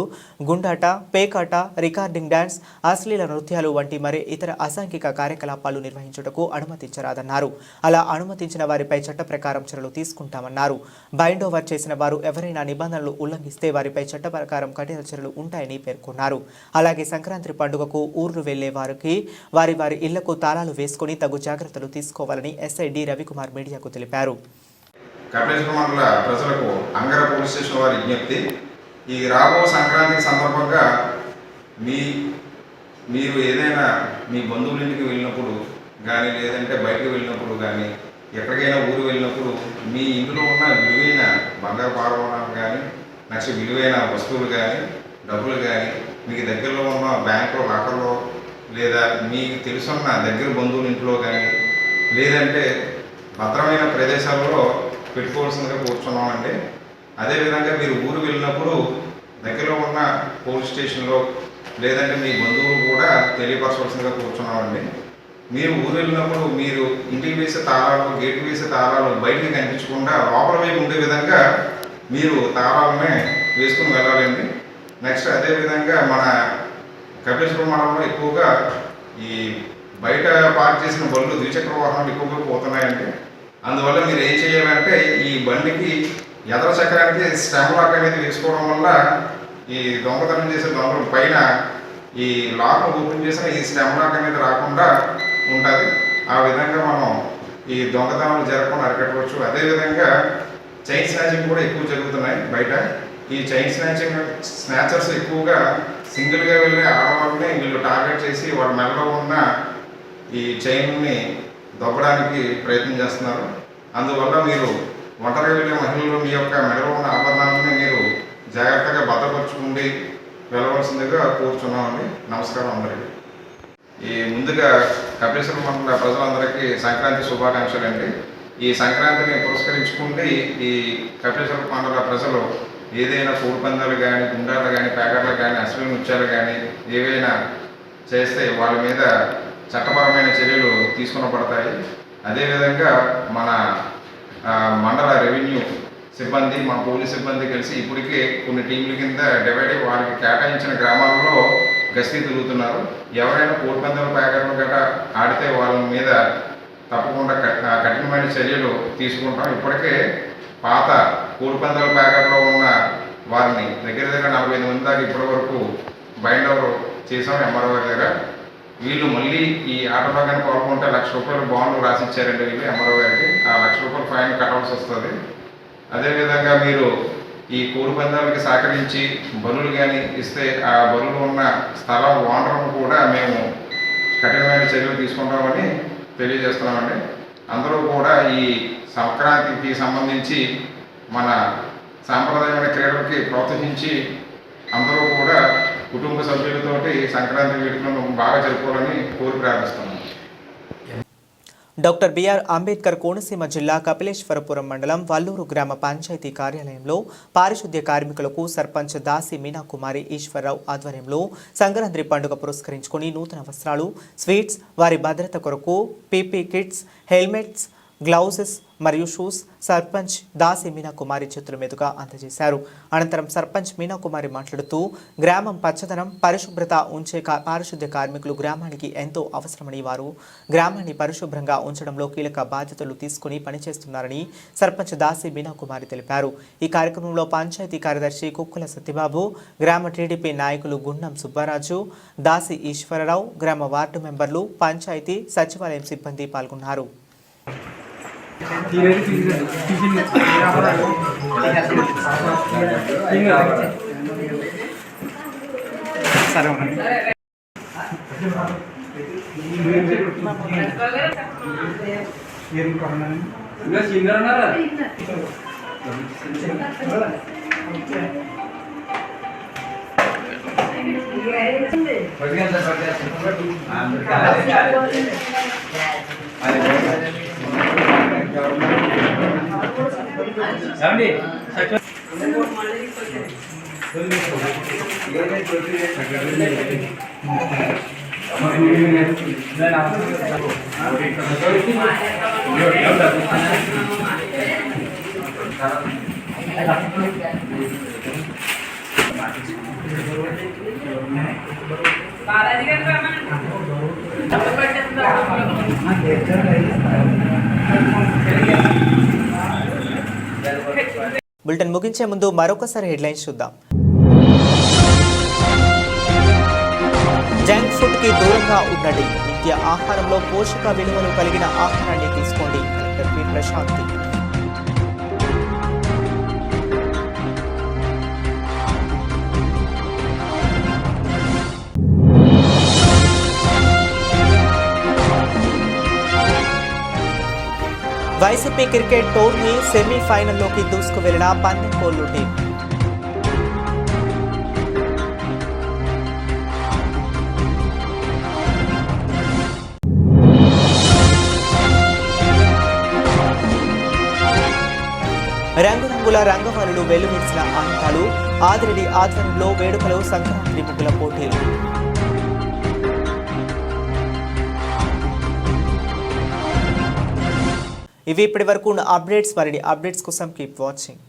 గుండాట, పేకాట, రికార్డింగ్ డాన్స్, అశ్లీల నృత్యాలు వంటి మరే ఇతర అసాంఘిక కార్యకలాపాలు నిర్వహించుటకు అనుమతించరాదన్నారు. అలా అనుమతించిన వారిపై చట్ట ప్రకారం చర్యలు తీసుకుంటామన్నారు. బైండ్ ఓవర్ చేసిన వారు ఎవరైనా నిబంధనలు ఉల్లంఘిస్తే వారిపై చట్ట ప్రకారం కఠిన చర్యలు ఉంటాయని పేర్కొన్నారు. అలాగే సంక్రాంతి పండుగకు ఊర్లు వెళ్లే వారికి వారి వారి ఇళ్లకు తాళాలు వేసుకుని తగు జాగ్రత్తలు తీసుకోవాలని ఎస్ఐ డి రవికుమార్ మీడియాకు తెలిపారు. కపిలేశ్వరం మండల ప్రజలకు అంగర పోలీస్ స్టేషన్ వారి విజ్ఞప్తి, ఈ రాబో సంక్రాంతి సందర్భంగా మీరు ఏదైనా మీ బంధువుల ఇంటికి వెళ్ళినప్పుడు కానీ, లేదంటే బయటకు వెళ్ళినప్పుడు కానీ, ఎక్కడికైనా ఊరు వెళ్ళినప్పుడు మీ ఇంట్లో ఉన్న విలువైన బంగారు ఆభరణాలు కానీ, నెక్స్ట్ విలువైన వస్తువులు కానీ, డబ్బులు కానీ మీకు దగ్గరలో ఉన్న బ్యాంకులో, లాకర్లో, లేదా మీకు తెలుసున్న దగ్గర బంధువుల ఇంట్లో కానీ, లేదంటే భద్రమైన ప్రదేశాలలో పెట్టుకోవాల్సిందిగా కూర్చున్నామండి. అదేవిధంగా మీరు ఊరు వెళ్ళినప్పుడు దగ్గరలో ఉన్న పోలీస్ స్టేషన్లో లేదంటే మీ బంధువులు కూడా తెలియపరచవలసిందిగా కూర్చున్నామండి. మీరు ఊరు వెళ్ళినప్పుడు మీరు ఇంటికి వేసే తాళాలు, గేటు వేసే తాళాలు బయటికి కనిపించకుండా లోపల వైపు ఉండే విధంగా మీరు తాళాలనే వేసుకుని వెళ్ళాలండి. నెక్స్ట్ అదేవిధంగా మన కపిలేశ్వరం మండలంలో ఎక్కువగా ఈ బయట పార్క్ చేసిన బళ్ళు, ద్విచక్ర వాహనాలు ఎక్కువగా పోతున్నాయండి. అందువల్ల మీరు ఏం చేయాలంటే ఈ బండికి ఎదర చక్రానికి స్టెమ్ లాక్ అనేది వేసుకోవడం వల్ల ఈ దొంగతనం చేసే దొంగల పైన ఈ లాక్ ఓపెన్ చేసిన ఈ స్టెమ్ లాక్ అనేది రాకుండా ఉంటుంది. ఆ విధంగా మనం ఈ దొంగతనాలు జరగకుండా అరికట్టవచ్చు. అదేవిధంగా చైన్ స్నాచింగ్ కూడా ఎక్కువ జరుగుతున్నాయి బయట. ఈ చైన్ స్నాచర్స్ ఎక్కువగా సింగిల్గా వెళ్ళే ఆడవాళ్ళని వీళ్ళు టార్గెట్ చేసి వాళ్ళ మెడలో ఉన్న ఈ చైన్ని దొబ్బడానికి ప్రయత్నం చేస్తున్నారు. అందువల్ల మీరు ఒంటరిగా వెళ్ళే మహిళలు మీ యొక్క మెడలో ఉన్న ఆభరణాలను మీరు జాగ్రత్తగా భద్రపరచుకుండి వెళ్ళవలసిందిగా కోరుచున్నామండి. నమస్కారం అందరికీ. ఈ ముందుగా కపిలేశ్వరం మండల ప్రజలందరికీ సంక్రాంతి శుభాకాంక్షలు అండి. ఈ సంక్రాంతిని పురస్కరించుకుంటే ఈ కపిలేశ్వరం మండల ప్రజలు ఏదైనా కోడి పందాలు కానీ, గుండాలు కానీ, పేకాటలు కానీ, అశ్లీల నృత్యాలు కానీ ఏవైనా చేస్తే వాళ్ళ మీద చట్టపరమైన చర్యలు తీసుకునబడతాయి. అదేవిధంగా మన మండల రెవెన్యూ సిబ్బంది, మా పోలీస్ సిబ్బంది కలిసి ఇప్పటికే కొన్ని టీంల కింద డివైడ్ అయ్యి వారికి కేటాయించిన గ్రామాల్లో గస్తీ తిరుగుతున్నారు. ఎవరైనా కోడి పందాలు, పేకాటలు గట్రా ఆడితే వాళ్ళ మీద తప్పకుండా కఠినమైన చర్యలు తీసుకుంటాం. ఇప్పటికే పాత కోడిపందాల ప్యాకెట్లో ఉన్న వారిని దగ్గర 45 మంది దాకా ఇప్పటి వరకు బైండ్ ఓవర్ చేసాం ఎంఆర్ఓ గారి దగ్గర. వీళ్ళు మళ్ళీ ఈ ఆటలో కానీ పాల్గొంటే ₹1,00,000 బాండ్లు రాసిచ్చారండి వీళ్ళు ఎంఆర్ఓ గారికి. ఆ ₹1,00,000 ఫైన్ కట్టాల్సి వస్తుంది. అదేవిధంగా మీరు ఈ కోడిపందాలకి సహకరించి బలులు కానీ ఇస్తే ఆ బలులు ఉన్న స్థలం ఓనర్ను కూడా మేము కఠినమైన చర్యలు తీసుకుంటామని తెలియజేస్తున్నామండి. అందరూ కూడా ఈ సంక్రాంతికి సంబంధించి మన సాంప్రదాయమైన క్రీడలకి ప్రోత్సహించి అందరూ కూడా కుటుంబ సభ్యులతోటి సంక్రాంతి వేడుకలను బాగా జరుపుకోవాలని కోరి ప్రార్థిస్తున్నాను. డాక్టర్ బిఆర్ అంబేద్కర్ కోనసీమ జిల్లా కపిలేశ్వరపురం మండలం వల్లూరు గ్రామ పంచాయతీ కార్యాలయంలో పారిశుద్ధ్య కార్మికులకు సర్పంచ్ దాసి మీనాకుమారి ఈశ్వరరావు ఆధ్వర్యంలో సంక్రాంతి పండుగ పురస్కరించుకుని నూతన వస్త్రాలు, స్వీట్స్, వారి భద్రత కొరకు పీపీ కిట్స్, హెల్మెట్స్, గ్లౌజెస్ మరియు షూస్ సర్పంచ్ దాసి మీనాకుమారి చేతుల మీదుగా అందజేశారు. అనంతరం సర్పంచ్ మీనాకుమారి మాట్లాడుతూ గ్రామం పచ్చదనం, పరిశుభ్రత ఉంచే పారిశుద్ధ్య కార్మికులు గ్రామానికి ఎంతో అవసరమని, వారు గ్రామాన్ని పరిశుభ్రంగా ఉంచడంలో కీలక బాధ్యతలు తీసుకుని పనిచేస్తున్నారని సర్పంచ్ దాసి మీనాకుమారి తెలిపారు. ఈ కార్యక్రమంలో పంచాయతీ కార్యదర్శి కుక్కుల సత్యబాబు, గ్రామ టీడీపీ నాయకులు గుండం సుబ్బారాజు, దాసి ఈశ్వరరావు, గ్రామ వార్డు మెంబర్లు, పంచాయతీ సచివాలయం సిబ్బంది పాల్గొన్నారు. బులెటిన్ ముగించే ముందు మరొకసారి హెడ్లైన్స్ చూద్దాం. జంక్ ఫుడ్ కి దూరంగా ఉండండి. నిత్య ఆహారంలో పోషక విలువలు కలిగిన ఆహారాన్ని తీసుకోండి. Collector P Prashanti. YCP cricket tourney సెమీఫైనల్లోకి దూసుకు వెళ్లిన పందెంకోళ్లు టీం. రంగురంగుల రంగవల్లులు వెల్లువిరిసిన ఆనందాలు. ఆదిరెడ్డి ఆధ్వర్యంలో వేడుకలు, సంక్రాంతి ముగ్గుల పోటీలు. ఇవి ఇప్పటి వరకు ఉన్న అప్డేట్స్. మరిన్ని అప్డేట్స్ కోసం కీప్ వాచింగ్.